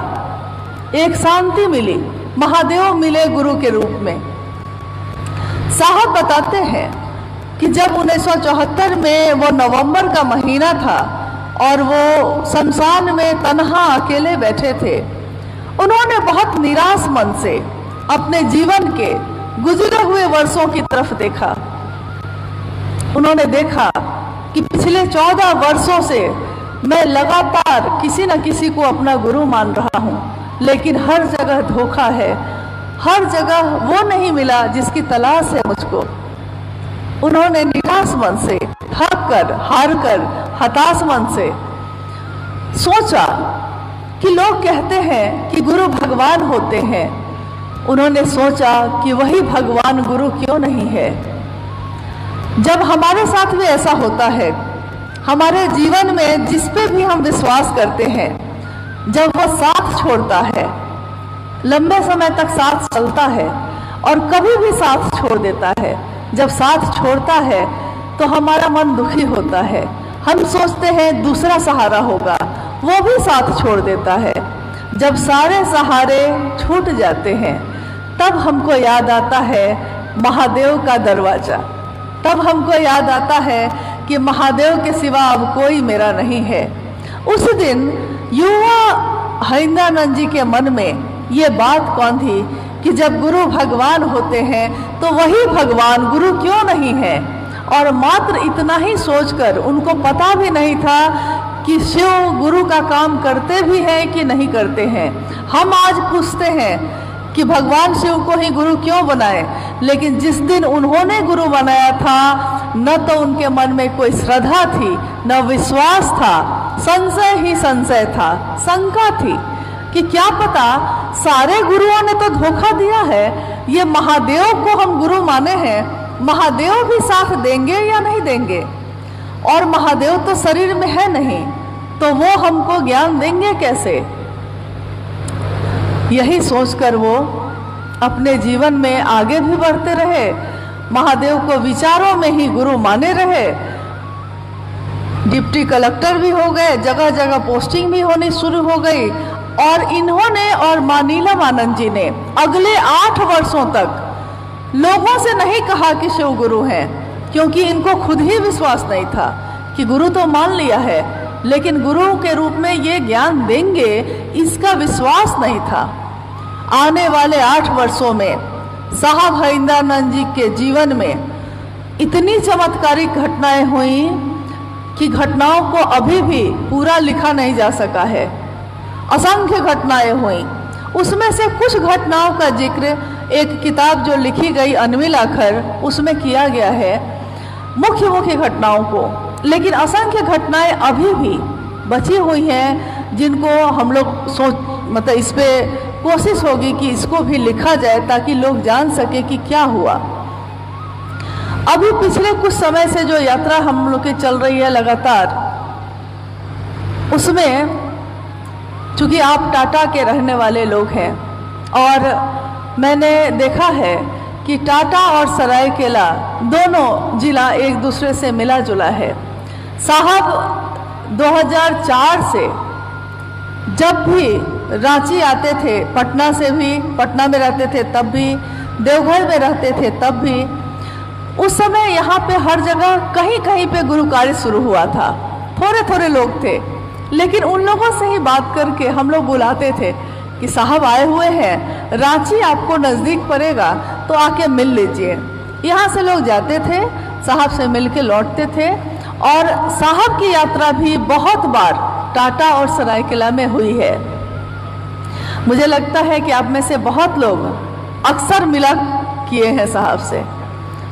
एक शांति मिली, महादेव मिले गुरु के रूप में। साहब बताते हैं कि जब 1974 में वो नवंबर का महीना था और वो शमशान में तन्हा अकेले बैठे थे, उन्होंने बहुत निराश मन से अपने जीवन के गुजरे हुए वर्षों की तरफ देखा। उन्होंने देखा कि पिछले 14 वर्षों से मैं लगातार किसी न किसी को अपना गुरु मान रहा हूँ, लेकिन हर जगह धोखा है, हर जगह वो नहीं मिला जिसकी तलाश है मुझको। उन्होंने निराश मन से, थक कर, हार कर, हताश मन से सोचा कि लोग कहते हैं कि गुरु भगवान होते हैं। उन्होंने सोचा कि वही भगवान गुरु क्यों नहीं है। जब हमारे साथ भी ऐसा होता है, हमारे जीवन में जिस पे भी हम विश्वास करते हैं, जब वो साथ छोड़ता है, लंबे समय तक साथ चलता है और कभी भी साथ छोड़ देता है, जब साथ छोड़ता है तो हमारा मन दुखी होता है। हम सोचते हैं दूसरा सहारा होगा, वो भी साथ छोड़ देता है। जब सारे सहारे छूट जाते हैं, तब हमको याद आता है महादेव का दरवाजा। तब हमको याद आता है कि महादेव के सिवा अब कोई मेरा नहीं है। उस दिन युवा हरिंद्रानंद जी के मन में ये बात कौन थी कि जब गुरु भगवान होते हैं तो वही भगवान गुरु क्यों नहीं है। और मात्र इतना ही सोचकर उनको पता भी नहीं था कि शिव गुरु का काम करते भी हैं कि नहीं करते हैं। हम आज पूछते हैं कि भगवान शिव को ही गुरु क्यों बनाए, लेकिन जिस दिन उन्होंने गुरु बनाया था न तो उनके मन में कोई श्रद्धा थी, न विश्वास था, संशय ही संशय था, शंका थी कि क्या पता सारे गुरुओं ने तो धोखा दिया है, ये महादेव को हम गुरु माने हैं, महादेव भी साथ देंगे या नहीं देंगे। और महादेव तो शरीर में है नहीं, तो वो हमको ज्ञान देंगे कैसे। यही सोचकर वो अपने जीवन में आगे भी बढ़ते रहे, महादेव को विचारों में ही गुरु माने रहे। डिप्टी कलेक्टर भी हो गए, जगह जगह पोस्टिंग भी होनी शुरू हो गई। और इन्होंने और मां नीलम आनंद जी ने अगले 8 वर्षों तक लोगों से नहीं कहा कि शिव गुरु हैं, क्योंकि इनको खुद ही विश्वास नहीं था कि गुरु तो मान लिया है, लेकिन गुरु के रूप में ये ज्ञान देंगे इसका विश्वास नहीं था। आने वाले 8 वर्षों में साहब हरिंद्रानंद जी के जीवन में इतनी चमत्कारिक घटनाएं हुई कि घटनाओं को अभी भी पूरा लिखा नहीं जा सका है। असंख्य घटनाएं हुई, उसमें से कुछ घटनाओं का जिक्र एक किताब जो लिखी गई अनविल आखर उसमें किया गया है, मुख्य मुख्य घटनाओं को। लेकिन असंख्य घटनाएं अभी भी बची हुई हैं जिनको हम लोग इस पे कोशिश होगी कि इसको भी लिखा जाए ताकि लोग जान सके कि क्या हुआ। अभी पिछले कुछ समय से जो यात्रा हम लोग की चल रही है लगातार, उसमें चूँकि आप टाटा के रहने वाले लोग हैं और मैंने देखा है कि टाटा और सरायकेला दोनों जिला एक दूसरे से मिला जुला है। साहब 2004 से जब भी रांची आते थे, पटना से भी, पटना में रहते थे तब भी, देवघर में रहते थे तब भी, उस समय यहाँ पे हर जगह कहीं कहीं पे गुरु कार्य शुरू हुआ था। थोड़े थोड़े लोग थे, लेकिन उन लोगों से ही बात करके हम लोग बुलाते थे कि साहब आए हुए हैं, रांची आपको नज़दीक पड़ेगा तो आके मिल लीजिए। यहाँ से लोग जाते थे, साहब से मिल के लौटते थे। और साहब की यात्रा भी बहुत बार टाटा और सरायकेला में हुई है। मुझे लगता है कि आप में से बहुत लोग अक्सर मिला किए हैं साहब से,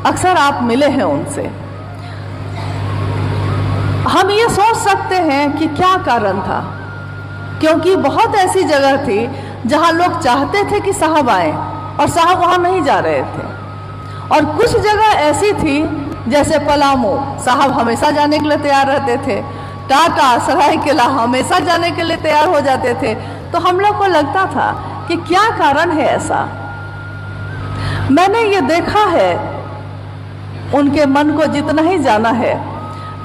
अक्सर आप मिले हैं उनसे। हम ये सोच सकते हैं कि क्या कारण था, क्योंकि बहुत ऐसी जगह थी जहां लोग चाहते थे कि साहब आए और साहब वहां नहीं जा रहे थे। और कुछ जगह ऐसी थी जैसे पलामू, साहब हमेशा जाने के लिए तैयार रहते थे, टाटा सरायकेला हमेशा जाने के लिए तैयार हो जाते थे। तो हम लोग को लगता था कि क्या कारण है ऐसा। मैंने ये देखा है, उनके मन को जितना ही जाना है,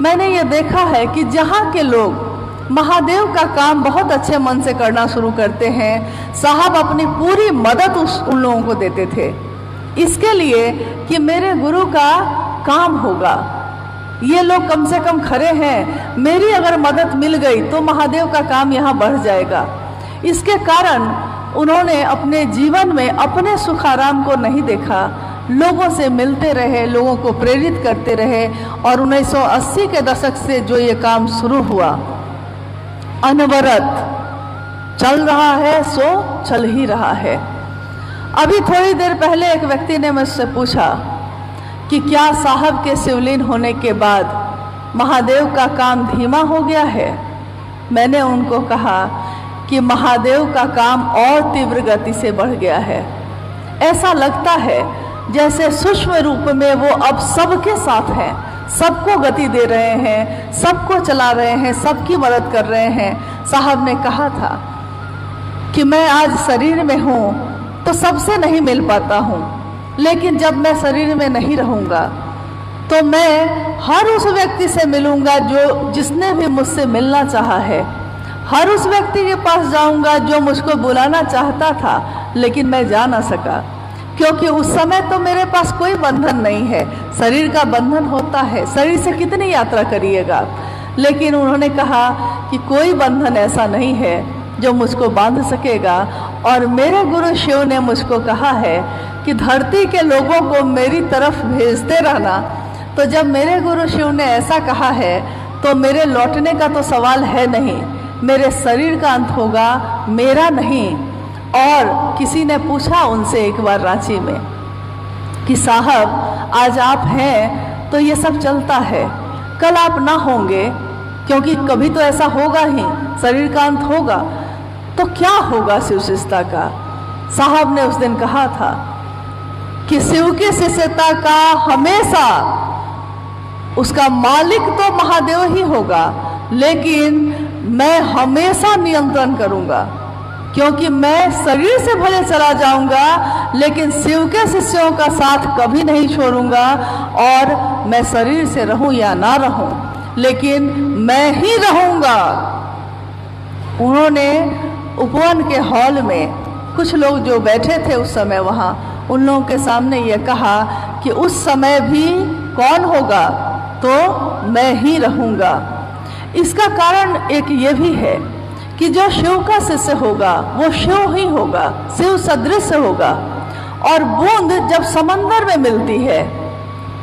मैंने ये देखा है कि जहाँ के लोग महादेव का काम बहुत अच्छे मन से करना शुरू करते हैं, साहब अपनी पूरी मदद उन लोगों को देते थे, इसके लिए कि मेरे गुरु का काम होगा, ये लोग कम से कम खड़े हैं, मेरी अगर मदद मिल गई तो महादेव का काम यहाँ बढ़ जाएगा। इसके कारण उन्होंने अपने जीवन में अपने सुख आराम को नहीं देखा, लोगों से मिलते रहे, लोगों को प्रेरित करते रहे। और 1980 के दशक से जो ये काम शुरू हुआ, अनवरत चल रहा है, सो चल ही रहा है। अभी थोड़ी देर पहले एक व्यक्ति ने मुझसे पूछा कि क्या साहब के शिवलीन होने के बाद महादेव का काम धीमा हो गया है। मैंने उनको कहा कि महादेव का काम और तीव्र गति से बढ़ गया है। ऐसा लगता है जैसे सूक्ष्म रूप में वो अब सबके साथ हैं, सबको गति दे रहे हैं, सबको चला रहे हैं, सबकी मदद कर रहे हैं। साहब ने कहा था कि मैं आज शरीर में हूँ तो सबसे नहीं मिल पाता हूँ, लेकिन जब मैं शरीर में नहीं रहूँगा तो मैं हर उस व्यक्ति से मिलूँगा जो जिसने भी मुझसे मिलना चाहा है। हर उस व्यक्ति के पास जाऊंगा जो मुझको बुलाना चाहता था, लेकिन मैं जा ना सका, क्योंकि उस समय तो मेरे पास कोई बंधन नहीं है। शरीर का बंधन होता है, शरीर से कितनी यात्रा करिएगा। लेकिन उन्होंने कहा कि कोई बंधन ऐसा नहीं है जो मुझको बांध सकेगा। और मेरे गुरु शिव ने मुझको कहा है कि धरती के लोगों को मेरी तरफ भेजते रहना। तो जब मेरे गुरु शिव ने ऐसा कहा है तो मेरे लौटने का तो सवाल है नहीं, मेरे शरीर का अंत होगा, मेरा नहीं। और किसी ने पूछा उनसे एक बार रांची में कि साहब आज आप हैं तो ये सब चलता है, कल आप ना होंगे, क्योंकि कभी तो ऐसा होगा ही, शरीर का अंत होगा, तो क्या होगा शिव शिष्यता का। साहब ने उस दिन कहा था कि शिव की शिष्यता का हमेशा उसका मालिक तो महादेव ही होगा, लेकिन मैं हमेशा नियंत्रण करूंगा, क्योंकि मैं शरीर से भले चला जाऊंगा लेकिन शिव के शिष्यों का साथ कभी नहीं छोड़ूंगा। और मैं शरीर से रहूं या ना रहूं, लेकिन मैं ही रहूंगा। उन्होंने उपवन के हॉल में कुछ लोग जो बैठे थे उस समय वहाँ, उन लोगों के सामने ये कहा कि उस समय भी कौन होगा, तो मैं ही रहूंगा। इसका कारण एक ये भी है कि जो शिव का शिष्य होगा वो शिव ही होगा, शिव सदृश होगा। और बूंद जब समंदर में मिलती है,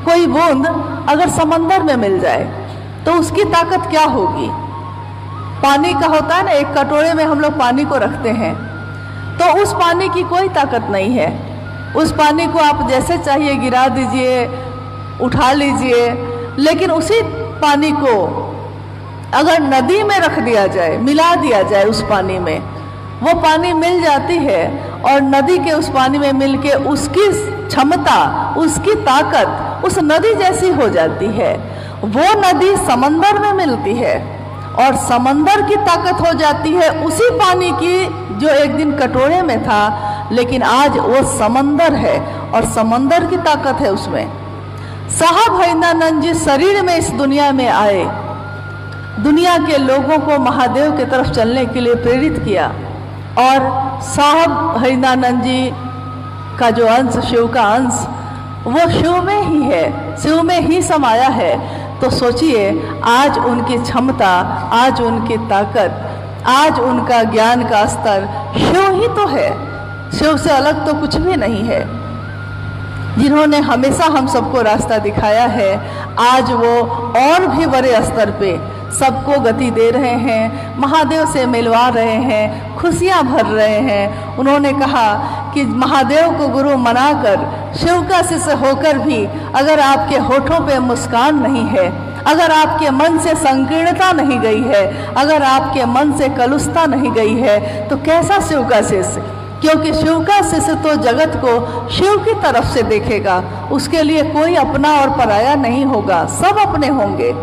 कोई बूंद अगर समंदर में मिल जाए तो उसकी ताकत क्या होगी। पानी का होता है ना, एक कटोरे में हम लोग पानी को रखते हैं, तो उस पानी की कोई ताकत नहीं है। उस पानी को आप जैसे चाहिए गिरा दीजिए, उठा लीजिए, लेकिन उसी पानी को अगर नदी में रख दिया जाए, मिला दिया जाए उस पानी में, वो पानी मिल जाती है। और नदी के उस पानी में मिलके उसकी क्षमता, उसकी ताकत उस नदी जैसी हो जाती है। वो नदी समंदर में मिलती है और समंदर की ताकत हो जाती है उसी पानी की जो एक दिन कटोरे में था, लेकिन आज वो समंदर है और समंदर की ताकत है उसमें। साहब हरिनानंद जी शरीर में इस दुनिया में आए, दुनिया के लोगों को महादेव की तरफ चलने के लिए प्रेरित किया। और साहब हरिनानंद जी का जो अंश, शिव का अंश, वो शिव में ही है, शिव में ही समाया है। तो सोचिए आज उनकी क्षमता, आज उनकी ताकत, आज उनका ज्ञान का स्तर शिव ही तो है, शिव से अलग तो कुछ भी नहीं है। जिन्होंने हमेशा हम सबको रास्ता दिखाया है, आज वो और भी बड़े स्तर पे सबको गति दे रहे हैं, महादेव से मिलवा रहे हैं, खुशियां भर रहे हैं। उन्होंने कहा कि महादेव को गुरु मनाकर, शिव का शिष्य होकर भी अगर आपके होठों पे मुस्कान नहीं है, अगर आपके मन से संकीर्णता नहीं गई है, अगर आपके मन से कलुषता नहीं गई है, तो कैसा शिव का शिष्य। क्योंकि शिव का शिष्य तो जगत को शिव की तरफ से देखेगा, उसके लिए कोई अपना और पराया नहीं होगा, सब अपने होंगे।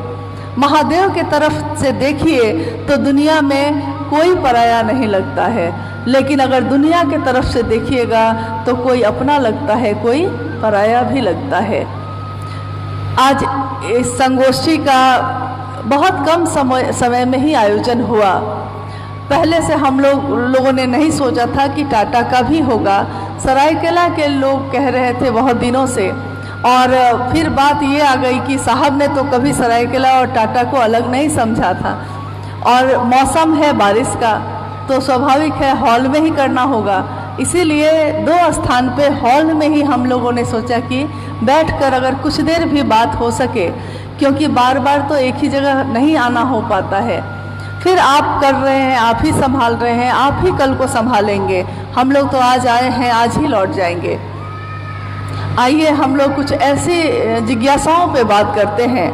महादेव की तरफ से देखिए तो दुनिया में कोई पराया नहीं लगता है, लेकिन अगर दुनिया की तरफ से देखिएगा तो कोई अपना लगता है, कोई पराया भी लगता है। आज इस संगोष्ठी का बहुत कम समय में ही आयोजन हुआ। पहले से हम लोगों ने नहीं सोचा था कि टाटा का भी होगा। सरायकेला के लोग कह रहे थे बहुत दिनों से, और फिर बात ये आ गई कि साहब ने तो कभी सरायकेला और टाटा को अलग नहीं समझा था, और मौसम है बारिश का तो स्वाभाविक है हॉल में ही करना होगा। इसीलिए दो स्थान पे हॉल में ही हम लोगों ने सोचा कि बैठकर अगर कुछ देर भी बात हो सके, क्योंकि बार बार तो एक ही जगह नहीं आना हो पाता है। फिर आप कर रहे हैं, आप ही संभाल रहे हैं, आप ही कल को संभालेंगे, हम लोग तो आज आए हैं, आज ही लौट जाएंगे। आइए हम लोग कुछ ऐसी जिज्ञासाओं पे बात करते हैं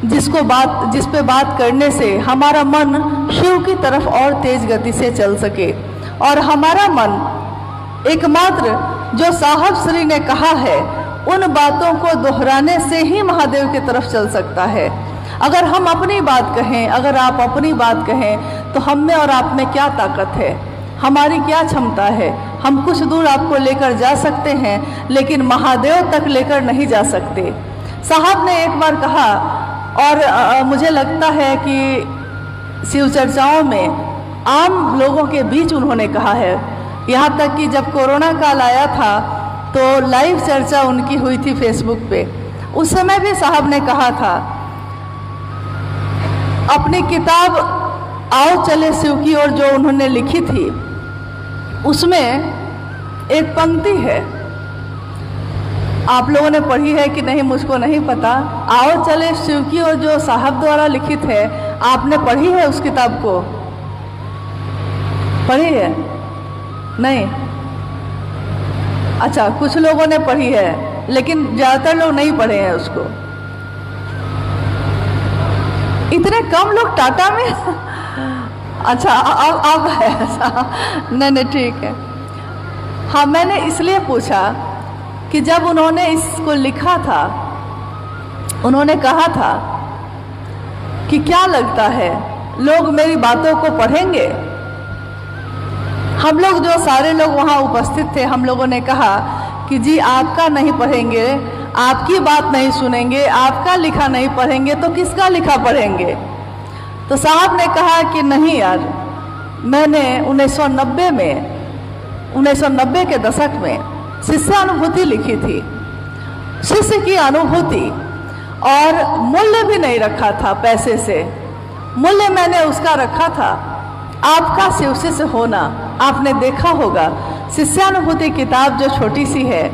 जिस पे बात करने से हमारा मन शिव की तरफ और तेज गति से चल सके, और हमारा मन एकमात्र जो साहब श्री ने कहा है उन बातों को दोहराने से ही महादेव की तरफ चल सकता है। अगर हम अपनी बात कहें, अगर आप अपनी बात कहें, तो हम में और आप में क्या ताकत है, हमारी क्या क्षमता है। हम कुछ दूर आपको लेकर जा सकते हैं, लेकिन महादेव तक लेकर नहीं जा सकते। साहब ने एक बार कहा, और मुझे लगता है कि शिव चर्चाओं में आम लोगों के बीच उन्होंने कहा है। यहाँ तक कि जब कोरोना काल आया था तो लाइव चर्चा उनकी हुई थी फेसबुक पे। उस समय भी साहब ने कहा था, अपनी किताब आओ चले शिव की ओर जो उन्होंने लिखी थी, उसमें एक पंक्ति है, आप लोगों ने पढ़ी है कि नहीं मुझको नहीं पता। आओ चले शिव की ओर जो साहब द्वारा लिखित है, आपने पढ़ी है उस किताब को? पढ़ी है? नहीं? अच्छा, कुछ लोगों ने पढ़ी है, लेकिन ज़्यादातर लोग नहीं पढ़े हैं उसको। इतने कम लोग टाटा में अच्छा, अब है ऐसा? नहीं, ठीक है। हाँ, मैंने इसलिए पूछा कि जब उन्होंने इसको लिखा था, उन्होंने कहा था कि क्या लगता है लोग मेरी बातों को पढ़ेंगे? हम लोग जो सारे लोग वहाँ उपस्थित थे, हम लोगों ने कहा कि जी आपका नहीं पढ़ेंगे, आपकी बात नहीं सुनेंगे, आपका लिखा नहीं पढ़ेंगे तो किसका लिखा पढ़ेंगे? तो साहब ने कहा कि नहीं यार, मैंने 1990 के दशक में शिष्यानुभूति लिखी थी, शिष्य की अनुभूति, और मूल्य भी नहीं रखा था पैसे से। मूल्य मैंने उसका रखा था आपका शिव शिष्य होना। आपने देखा होगा शिष्यानुभूति किताब जो छोटी सी है,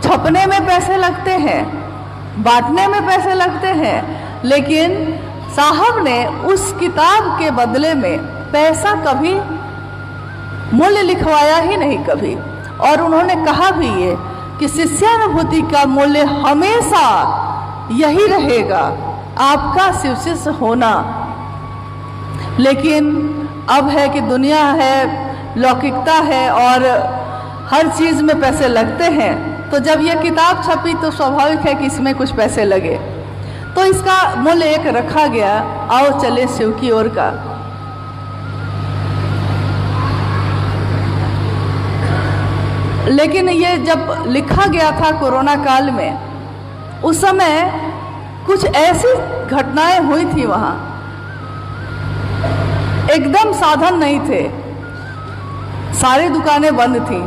छपने में पैसे लगते हैं, बांटने में पैसे लगते हैं, लेकिन साहब ने उस किताब के बदले में पैसा कभी मूल्य लिखवाया ही नहीं कभी। और उन्होंने कहा भी ये कि शिष्यानुभूति का मूल्य हमेशा यही रहेगा, आपका शिव शिष्य होना। लेकिन अब है कि दुनिया है, लौकिकता है और हर चीज़ में पैसे लगते हैं, तो जब ये किताब छपी तो स्वाभाविक है कि इसमें कुछ पैसे लगे, तो इसका मूल्य एक रखा गया, आओ चले शिव की ओर का। लेकिन ये जब लिखा गया था कोरोना काल में, उस समय कुछ ऐसी घटनाएं हुई थी, वहाँ एकदम साधन नहीं थे, सारी दुकानें बंद थीं,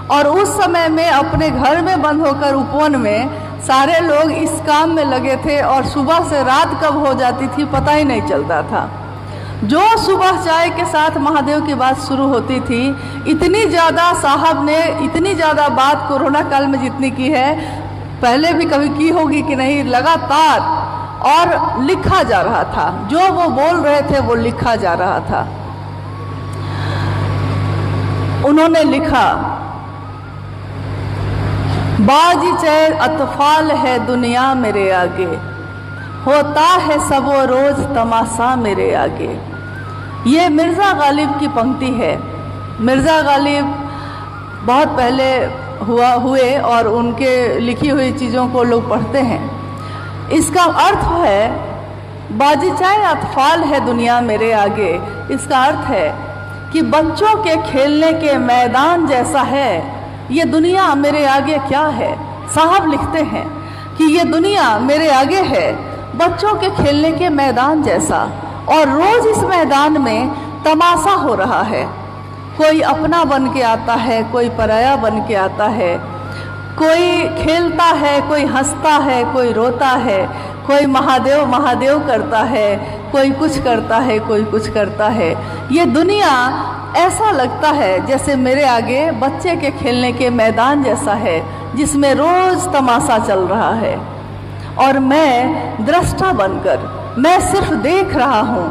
और उस समय में अपने घर में बंद होकर उपवन में सारे लोग इस काम में लगे थे, और सुबह से रात कब हो जाती थी पता ही नहीं चलता था। जो सुबह चाय के साथ महादेव की बात शुरू होती थी, इतनी ज़्यादा साहब ने इतनी ज़्यादा बात कोरोना काल में जितनी की है, पहले भी कभी की होगी कि नहीं, लगातार, और लिखा जा रहा था, जो वो बोल रहे थे वो लिखा जा रहा था। उन्होंने लिखा, बाजीचे अतफाल है दुनिया मेरे आगे, होता है सबो रोज तमाशा मेरे आगे। ये मिर्ज़ा गालिब की पंक्ति है। मिर्ज़ा गालिब बहुत पहले हुए और उनके लिखी हुई चीज़ों को लोग पढ़ते हैं। इसका अर्थ है, बाजीचाए अतफाल है दुनिया मेरे आगे। इसका अर्थ है कि बच्चों के खेलने के मैदान जैसा है ये दुनिया मेरे आगे। क्या है? साहब लिखते हैं कि ये दुनिया मेरे आगे है, बच्चों के खेलने के मैदान जैसा, और रोज इस मैदान में तमाशा हो रहा है। कोई अपना बन के आता है, कोई पराया बन के आता है, कोई खेलता है, कोई हंसता है, कोई रोता है, कोई महादेव महादेव करता है, कोई कुछ करता है, कोई कुछ करता है। ये दुनिया ऐसा लगता है जैसे मेरे आगे बच्चे के खेलने के मैदान जैसा है, जिसमें रोज तमाशा चल रहा है, और मैं दृष्टा बनकर मैं सिर्फ देख रहा हूँ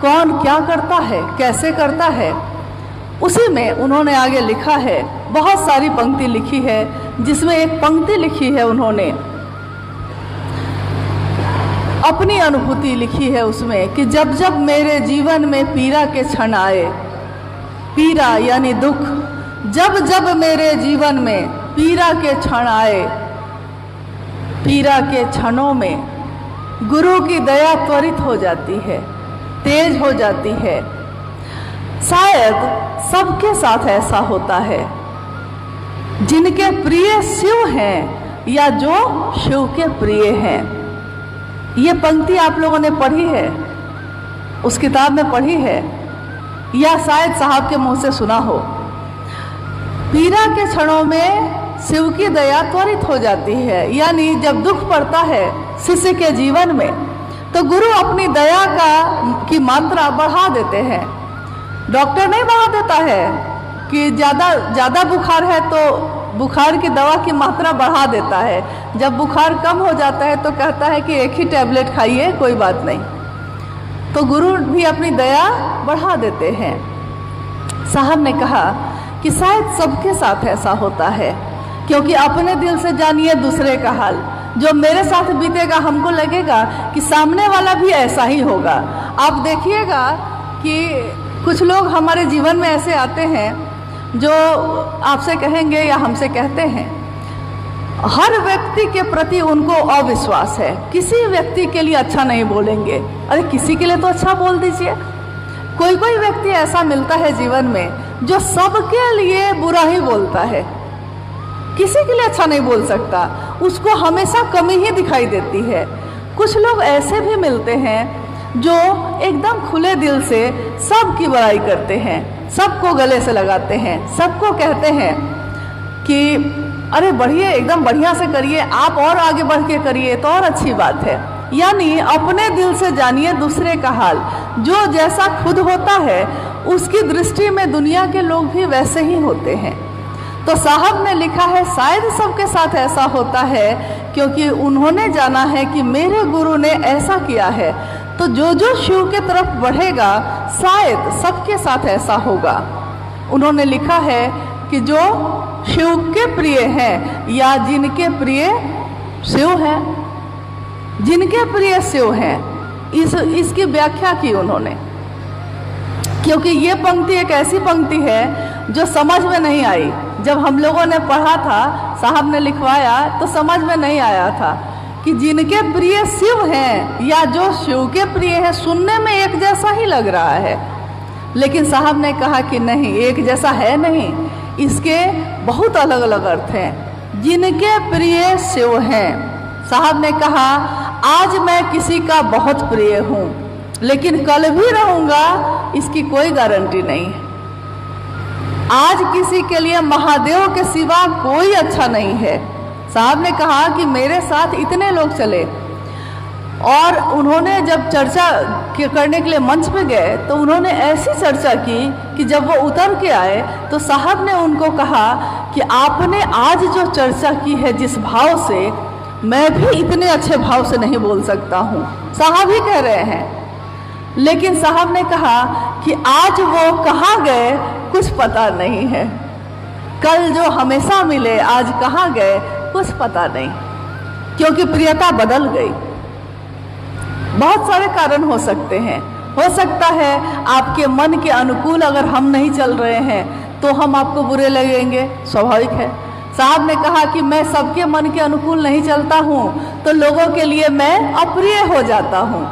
कौन क्या करता है, कैसे करता है। उसी में उन्होंने आगे लिखा है, बहुत सारी पंक्ति लिखी है, जिसमें एक पंक्ति लिखी है उन्होंने अपनी अनुभूति लिखी है उसमें कि जब जब मेरे जीवन में पीड़ा के क्षण आए, पीड़ा यानी दुख, जब जब मेरे जीवन में पीड़ा के क्षण आए, पीड़ा के क्षणों में गुरु की दया त्वरित हो जाती है, तेज हो जाती है। शायद सबके साथ ऐसा होता है, जिनके प्रिय शिव हैं या जो शिव के प्रिय हैं। ये पंक्ति आप लोगों ने पढ़ी है। उस किताब में पढ़ी है या शायद साहब के मुंह से सुना हो। पीड़ा के क्षणों में शिव की दया त्वरित हो जाती है, यानी जब दुख पड़ता है शिष्य के जीवन में तो गुरु अपनी दया की मात्रा बढ़ा देते हैं। डॉक्टर नहीं बढ़ा देता है कि ज़्यादा बुखार है तो बुखार की दवा की मात्रा बढ़ा देता है, जब बुखार कम हो जाता है तो कहता है कि एक ही टैबलेट खाइए, कोई बात नहीं। तो गुरु भी अपनी दया बढ़ा देते हैं। साहब ने कहा कि शायद सबके साथ ऐसा होता है, क्योंकि अपने दिल से जानिए दूसरे का हाल। जो मेरे साथ बीतेगा हमको लगेगा कि सामने वाला भी ऐसा ही होगा। आप देखिएगा कि कुछ लोग हमारे जीवन में ऐसे आते हैं जो आपसे कहेंगे या हमसे कहते हैं, हर व्यक्ति के प्रति उनको अविश्वास है, किसी व्यक्ति के लिए अच्छा नहीं बोलेंगे। अरे किसी के लिए तो अच्छा बोल दीजिए। कोई कोई व्यक्ति ऐसा मिलता है जीवन में जो सबके लिए बुरा ही बोलता है, किसी के लिए अच्छा नहीं बोल सकता, उसको हमेशा कमी ही दिखाई देती है। कुछ लोग ऐसे भी मिलते हैं जो एकदम खुले दिल से सबकी बुराई करते हैं, सबको गले से लगाते हैं, सबको कहते हैं कि अरे बढ़िए, एकदम बढ़िया से करिए, आप और आगे बढ़ के करिए तो और अच्छी बात है। यानी अपने दिल से जानिए दूसरे का हाल। जो जैसा खुद होता है उसकी दृष्टि में दुनिया के लोग भी वैसे ही होते हैं। तो साहब ने लिखा है शायद सबके साथ ऐसा होता है, क्योंकि उन्होंने जाना है कि मेरे गुरु ने ऐसा किया है, तो जो जो शिव के तरफ बढ़ेगा शायद सबके साथ ऐसा होगा। उन्होंने लिखा है कि जो शिव के प्रिय हैं या जिनके प्रिय शिव हैं, जिनके प्रिय शिव हैं, इसकी व्याख्या की उन्होंने, क्योंकि ये पंक्ति एक ऐसी पंक्ति है जो समझ में नहीं आई। जब हम लोगों ने पढ़ा था, साहब ने लिखवाया तो समझ में नहीं आया था कि जिनके प्रिय शिव हैं या जो शिव के प्रिय हैं, सुनने में एक जैसा ही लग रहा है, लेकिन साहब ने कहा कि नहीं, एक जैसा है नहीं, इसके बहुत अलग अलग अर्थ हैं। जिनके प्रिय शिव हैं, साहब ने कहा आज मैं किसी का बहुत प्रिय हूँ लेकिन कल भी रहूँगा, इसकी कोई गारंटी नहीं है। आज किसी के लिए महादेव के सिवा कोई अच्छा नहीं है। साहब ने कहा कि मेरे साथ इतने लोग चले और उन्होंने जब चर्चा करने के लिए मंच पे गए तो उन्होंने ऐसी चर्चा की कि जब वो उतर के आए तो साहब ने उनको कहा कि आपने आज जो चर्चा की है जिस भाव से, मैं भी इतने अच्छे भाव से नहीं बोल सकता हूँ। साहब ही कह रहे हैं, लेकिन साहब ने कहा कि आज वो कहाँ गए कुछ पता नहीं है, कल जो हमेशा मिले आज कहाँ गए कुछ पता नहीं, क्योंकि प्रियता बदल गई। बहुत सारे कारण हो सकते हैं। हो सकता है आपके मन के अनुकूल अगर हम नहीं चल रहे हैं तो हम आपको बुरे लगेंगे, स्वाभाविक है। साहब ने कहा कि मैं सबके मन के अनुकूल नहीं चलता हूँ तो लोगों के लिए मैं अप्रिय हो जाता हूँ।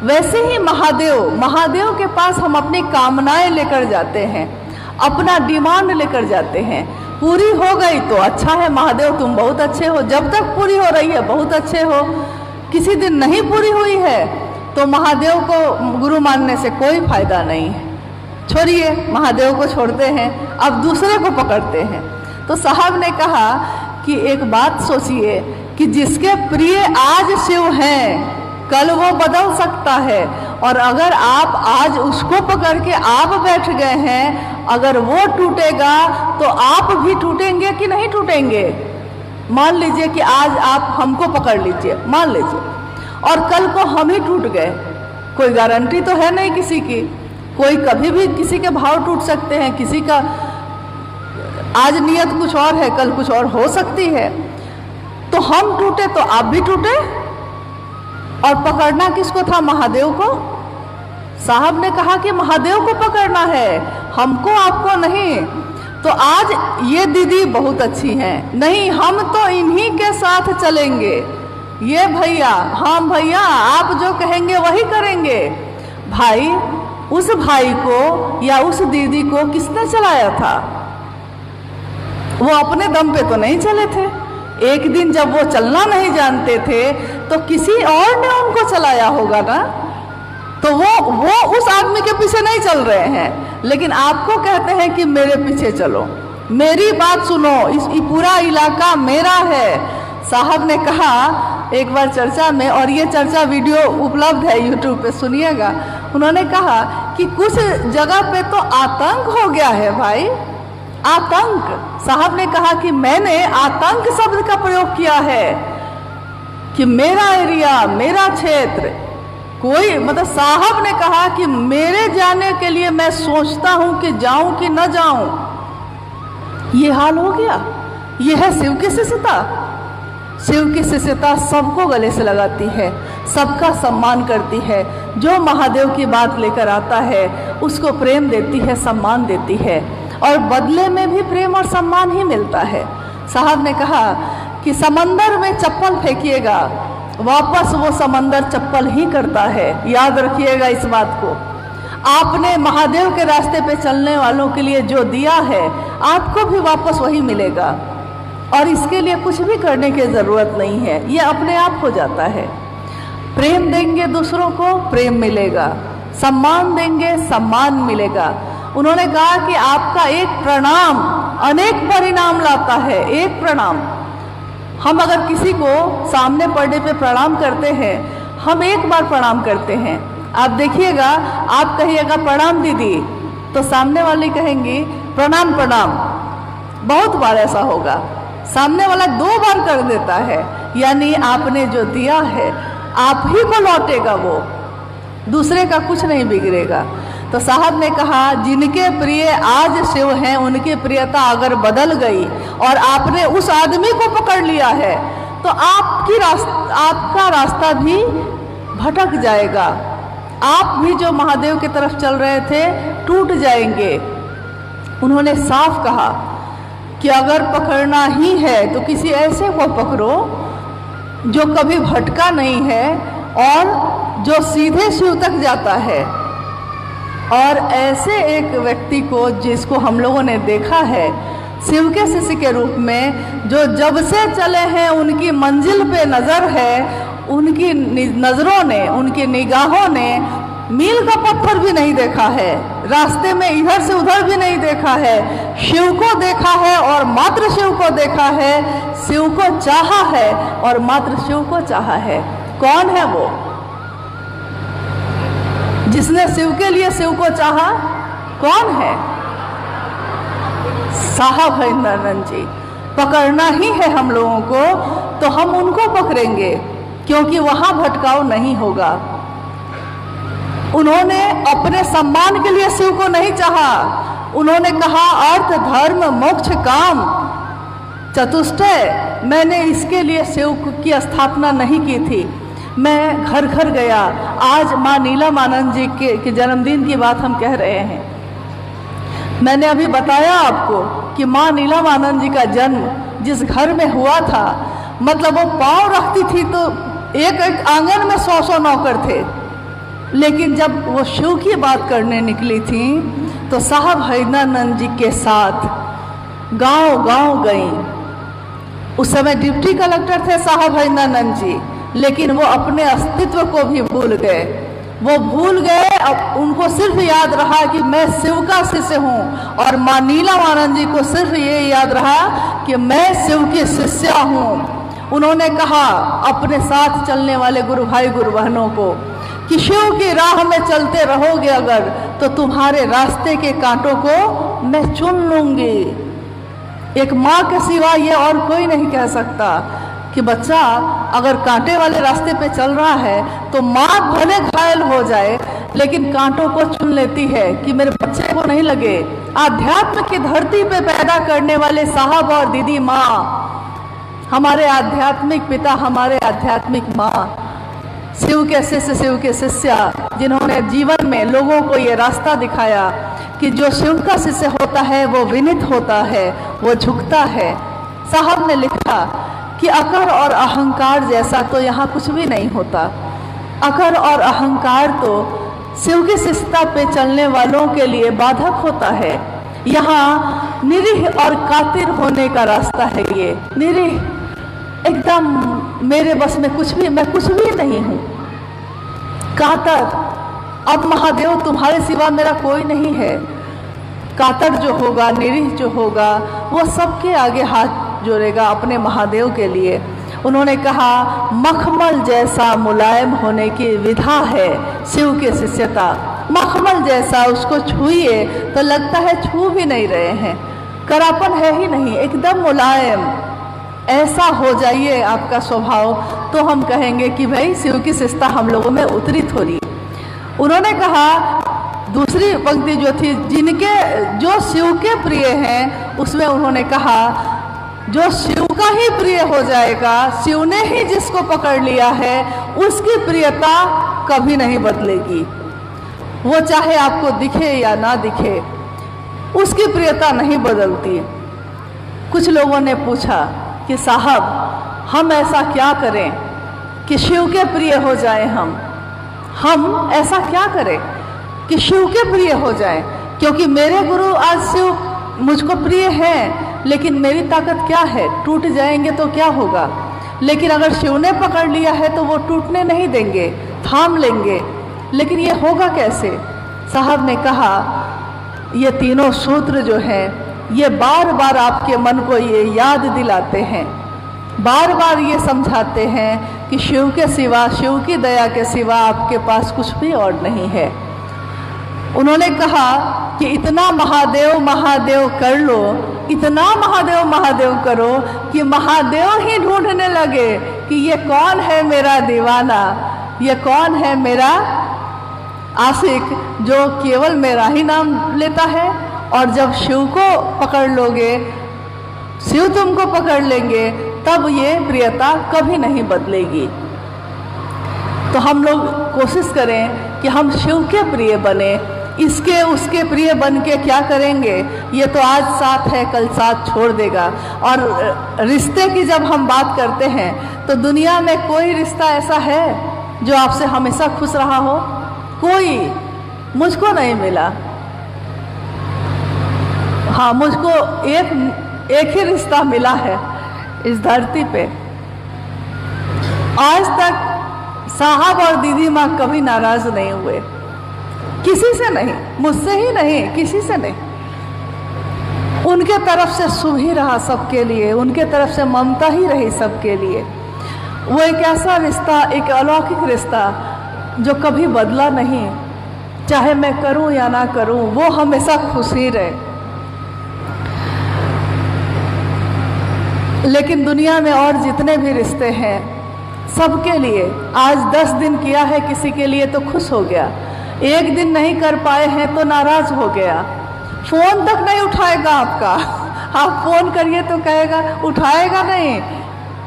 वैसे ही महादेव के पास हम अपनी कामनाएं लेकर जाते हैं, अपना डिमांड लेकर जाते हैं। पूरी हो गई तो अच्छा है, महादेव तुम बहुत अच्छे हो, जब तक पूरी हो रही है बहुत अच्छे हो। किसी दिन नहीं पूरी हुई है तो महादेव को गुरु मानने से कोई फायदा नहीं है, छोड़िए, महादेव को छोड़ते हैं, अब दूसरे को पकड़ते हैं। तो साहब ने कहा कि एक बात सोचिए कि जिसके प्रिय आज शिव हैं कल वो बदल सकता है, और अगर आप आज उसको पकड़ के आप बैठ गए हैं, अगर वो टूटेगा तो आप भी टूटेंगे कि नहीं टूटेंगे। मान लीजिए कि आज आप हमको पकड़ लीजिए, मान लीजिए, और कल को हम ही टूट गए, कोई गारंटी तो है नहीं किसी की। कोई कभी भी किसी के भाव टूट सकते हैं, किसी का आज नियत कुछ और है, कल कुछ और हो सकती है। तो हम टूटे तो आप भी टूटे, और पकड़ना किसको था? महादेव को। साहब ने कहा कि महादेव को पकड़ना है, हमको आपको नहीं। तो आज ये दीदी बहुत अच्छी हैं, नहीं हम तो इन्हीं के साथ चलेंगे, ये भैया, हाँ भैया आप जो कहेंगे वही करेंगे। भाई, उस भाई को या उस दीदी को किसने चलाया था? वो अपने दम पे तो नहीं चले थे। एक दिन जब वो चलना नहीं जानते थे तो किसी और ने उनको चलाया होगा ना। तो वो उस आदमी के पीछे नहीं चल रहे हैं, लेकिन आपको कहते हैं कि मेरे पीछे चलो, मेरी बात सुनो, ये पूरा इलाका मेरा है। साहब ने कहा एक बार चर्चा में, और ये चर्चा वीडियो उपलब्ध है YouTube पे, सुनिएगा। उन्होंने कहा कि कुछ जगह पे तो आतंक हो गया है भाई, आतंक। साहब ने कहा कि मैंने आतंक शब्द का प्रयोग किया है कि मेरा एरिया, मेरा क्षेत्र, कोई मतलब साहब ने कहा कि मेरे जाने के लिए मैं सोचता हूं कि जाऊं कि न जाऊं। ये हाल हो गया। ये है शिव की शिष्यता। शिव की शिष्यता सबको गले से लगाती है, सबका सम्मान करती है। जो महादेव की बात लेकर आता है उसको प्रेम देती है, सम्मान देती है, और बदले में भी प्रेम और सम्मान ही मिलता है। साहब ने कहा कि समंदर में चप्पल फेंकिएगा, वापस वो समंदर चप्पल ही करता है। याद रखिएगा इस बात को। आपने महादेव के रास्ते पे चलने वालों के लिए जो दिया है, आपको भी वापस वही मिलेगा, और इसके लिए कुछ भी करने की ज़रूरत नहीं है, ये अपने आप हो जाता है। प्रेम देंगे दूसरों को, प्रेम मिलेगा, सम्मान देंगे, सम्मान मिलेगा। उन्होंने कहा कि आपका एक प्रणाम अनेक परिणाम लाता है। एक प्रणाम, हम अगर किसी को सामने पड़ने पे प्रणाम करते हैं, हम एक बार प्रणाम करते हैं। आप देखिएगा, आप कहिएगा प्रणाम दीदी, तो सामने वाली कहेंगी प्रणाम प्रणाम। बहुत बार ऐसा होगा, सामने वाला 2 बार कर देता है, यानी आपने जो दिया है आप ही को लौटेगा, वो दूसरे का कुछ नहीं बिगड़ेगा। तो साहब ने कहा जिनके प्रिय आज शिव हैं, उनकी प्रियता अगर बदल गई और आपने उस आदमी को पकड़ लिया है, तो आपका रास्ता भी भटक जाएगा। आप भी जो महादेव की तरफ चल रहे थे टूट जाएंगे। उन्होंने साफ कहा कि अगर पकड़ना ही है तो किसी ऐसे को पकड़ो जो कभी भटका नहीं है और जो सीधे शिव तक जाता है। और ऐसे एक व्यक्ति को जिसको हम लोगों ने देखा है शिव के शिष्य के रूप में, जो जब से चले हैं उनकी मंजिल पे नज़र है, उनकी नज़रों ने, उनकी निगाहों ने मील का पत्थर भी नहीं देखा है, रास्ते में इधर से उधर भी नहीं देखा है, शिव को देखा है और मात्र शिव को देखा है, शिव को चाहा है और मात्र शिव को चाहा है। कौन है वो जिसने शिव के लिए शिव को चाहा? कौन है? साहब हरिंदरानंद जी। पकड़ना ही है हम लोगों को तो हम उनको पकड़ेंगे, क्योंकि वहां भटकाव नहीं होगा। उन्होंने अपने सम्मान के लिए शिव को नहीं चाहा। उन्होंने कहा अर्थ धर्म मोक्ष काम चतुष्टय, मैंने इसके लिए शिव की स्थापना नहीं की थी। मैं घर घर गया। आज माँ नीलमानंद जी के जन्मदिन की बात हम कह रहे हैं। मैंने अभी बताया आपको कि माँ नीलमानंद जी का जन्म जिस घर में हुआ था, मतलब वो पाँव रखती थी तो एक एक आंगन में 100-100 नौकर थे, लेकिन जब वो शिव की बात करने निकली थी तो साहब हरिंदरानंद जी के साथ गांव-गांव गई। उस समय डिप्टी कलेक्टर थे साहब हरिंदरानंद जी, लेकिन वो अपने अस्तित्व को भी भूल गए। वो भूल गए, अब उनको सिर्फ याद रहा कि मैं शिव का शिष्य हूँ, और माँ नीलमानंद जी को सिर्फ ये याद रहा कि मैं शिव की शिष्या हूँ। उन्होंने कहा अपने साथ चलने वाले गुरु भाई गुरु बहनों को कि शिव की राह में चलते रहोगे अगर, तो तुम्हारे रास्ते के कांटों को मैं चुन लूँगी। एक माँ के सिवा ये और कोई नहीं कह सकता कि बच्चा अगर कांटे वाले रास्ते पे चल रहा है तो माँ भले घायल हो जाए, लेकिन कांटों को चुन लेती है कि मेरे बच्चे को नहीं लगे। आध्यात्म की धरती पे पैदा करने वाले साहब और दीदी माँ, हमारे आध्यात्मिक पिता, हमारे आध्यात्मिक माँ, शिव के शिष्य, शिव के शिष्या, जिन्होंने जीवन में लोगों को ये रास्ता दिखाया कि जो शिव का शिष्य होता है वो विनित होता है, वो झुकता है। साहब ने लिखा कि अकर और अहंकार जैसा तो यहाँ कुछ भी नहीं होता। अकर और अहंकार तो शिव की शिष्यता पे चलने वालों के लिए बाधक होता है। यहाँ निरीह और कातिर होने का रास्ता है। ये निरीह, एकदम मेरे बस में कुछ भी, मैं कुछ भी नहीं हूँ। कातर, अब महादेव तुम्हारे सिवा मेरा कोई नहीं है। कातर जो होगा, निरीह जो होगा, वो सबके आगे हाथ जोड़ेगा अपने महादेव के लिए। उन्होंने कहा मखमल जैसा मुलायम होने की विधा है शिव के शिष्यता। मखमल जैसा, उसको छुइए तो लगता है छू भी नहीं रहे हैं, करापन है ही नहीं, एकदम मुलायम। ऐसा हो जाइए आपका स्वभाव, तो हम कहेंगे कि भाई शिव की शिष्यता हम लोगों में उतरी थोड़ी। उन्होंने कहा दूसरी पंक्ति जो थी, जो शिव के प्रिय हैं, उसमें उन्होंने कहा जो शिव का ही प्रिय हो जाएगा, शिव ने ही जिसको पकड़ लिया है, उसकी प्रियता कभी नहीं बदलेगी। वो चाहे आपको दिखे या ना दिखे, उसकी प्रियता नहीं बदलती। कुछ लोगों ने पूछा कि साहब हम ऐसा क्या करें कि शिव के प्रिय हो जाए, हम ऐसा क्या करें कि शिव के प्रिय हो जाए, क्योंकि मेरे गुरु आज शिव मुझको प्रिय हैं, लेकिन मेरी ताकत क्या है, टूट जाएंगे तो क्या होगा। लेकिन अगर शिव ने पकड़ लिया है तो वो टूटने नहीं देंगे, थाम लेंगे। लेकिन ये होगा कैसे? साहब ने कहा ये तीनों सूत्र जो हैं, ये बार बार आपके मन को ये याद दिलाते हैं, बार बार ये समझाते हैं कि शिव के सिवा, शिव की दया के सिवा आपके पास कुछ भी और नहीं है। उन्होंने कहा कि इतना महादेव महादेव कर लो, इतना महादेव महादेव करो कि महादेव ही ढूंढने लगे कि ये कौन है मेरा दीवाना, ये कौन है मेरा आशिक जो केवल मेरा ही नाम लेता है। और जब शिव को पकड़ लोगे, शिव तुमको पकड़ लेंगे, तब ये प्रियता कभी नहीं बदलेगी। तो हम लोग कोशिश करें कि हम शिव के प्रिय बने। इसके उसके प्रिय बन के क्या करेंगे? ये तो आज साथ है, कल साथ छोड़ देगा। और रिश्ते की जब हम बात करते हैं तो दुनिया में कोई रिश्ता ऐसा है जो आपसे हमेशा खुश रहा हो? कोई मुझको नहीं मिला। हाँ, मुझको एक ही रिश्ता मिला है इस धरती पे। आज तक साहब और दीदी माँ कभी नाराज नहीं हुए, किसी से नहीं, मुझसे ही नहीं, किसी से नहीं। उनके तरफ से शुभ ही रहा सबके लिए, उनके तरफ से ममता ही रही सबके लिए। वो एक ऐसा रिश्ता, एक अलौकिक रिश्ता जो कभी बदला नहीं, चाहे मैं करूं या ना करूं, वो हमेशा खुश ही रहे। लेकिन दुनिया में और जितने भी रिश्ते हैं, सबके लिए आज 10 दिन किया है किसी के लिए तो खुश हो गया, एक दिन नहीं कर पाए हैं तो नाराज हो गया, फोन तक नहीं उठाएगा आपका। आप फोन करिए तो कहेगा, उठाएगा नहीं।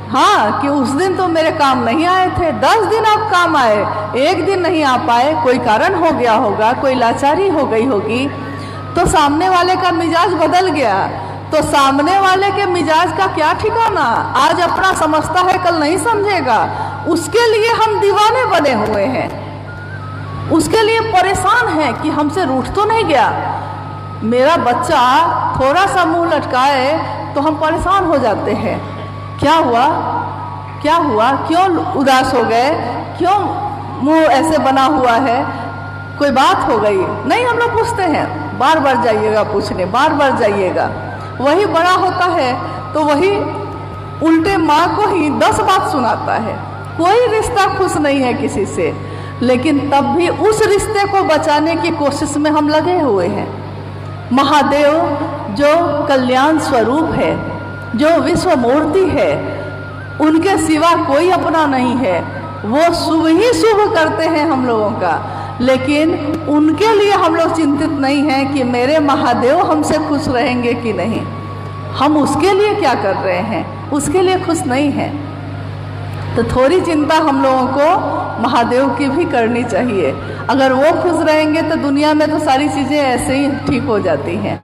हाँ, कि उस दिन तो मेरे काम नहीं आए थे, 10 दिन आप काम आए, एक दिन नहीं आ पाए, कोई कारण हो गया होगा, कोई लाचारी हो गई होगी, तो सामने वाले का मिजाज बदल गया। तो सामने वाले के मिजाज का क्या ठिकाना, आज अपना समझता है कल नहीं समझेगा। उसके लिए हम दीवाने बने हुए हैं, उसके लिए परेशान हैं कि हमसे रूठ तो नहीं गया। मेरा बच्चा थोड़ा सा मुंह लटकाए तो हम परेशान हो जाते हैं, क्या हुआ, क्या हुआ, क्यों उदास हो गए, क्यों मुंह ऐसे बना हुआ है, कोई बात हो गई? नहीं, हम लोग पूछते हैं, बार बार जाइएगा पूछने, बार बार जाइएगा। वही बड़ा होता है तो वही उल्टे माँ को ही 10 बात सुनाता है। कोई रिश्ता खुश नहीं है किसी से, लेकिन तब भी उस रिश्ते को बचाने की कोशिश में हम लगे हुए हैं। महादेव जो कल्याण स्वरूप है, जो विश्व मूर्ति है, उनके सिवा कोई अपना नहीं है। वो शुभ ही शुभ करते हैं हम लोगों का, लेकिन उनके लिए हम लोग चिंतित नहीं हैं कि मेरे महादेव हमसे खुश रहेंगे कि नहीं। हम उसके लिए क्या कर रहे हैं, उसके लिए खुश नहीं हैं। तो थोड़ी चिंता हम लोगों को महादेव की भी करनी चाहिए। अगर वो खुश रहेंगे तो दुनिया में तो सारी चीज़ें ऐसे ही ठीक हो जाती हैं।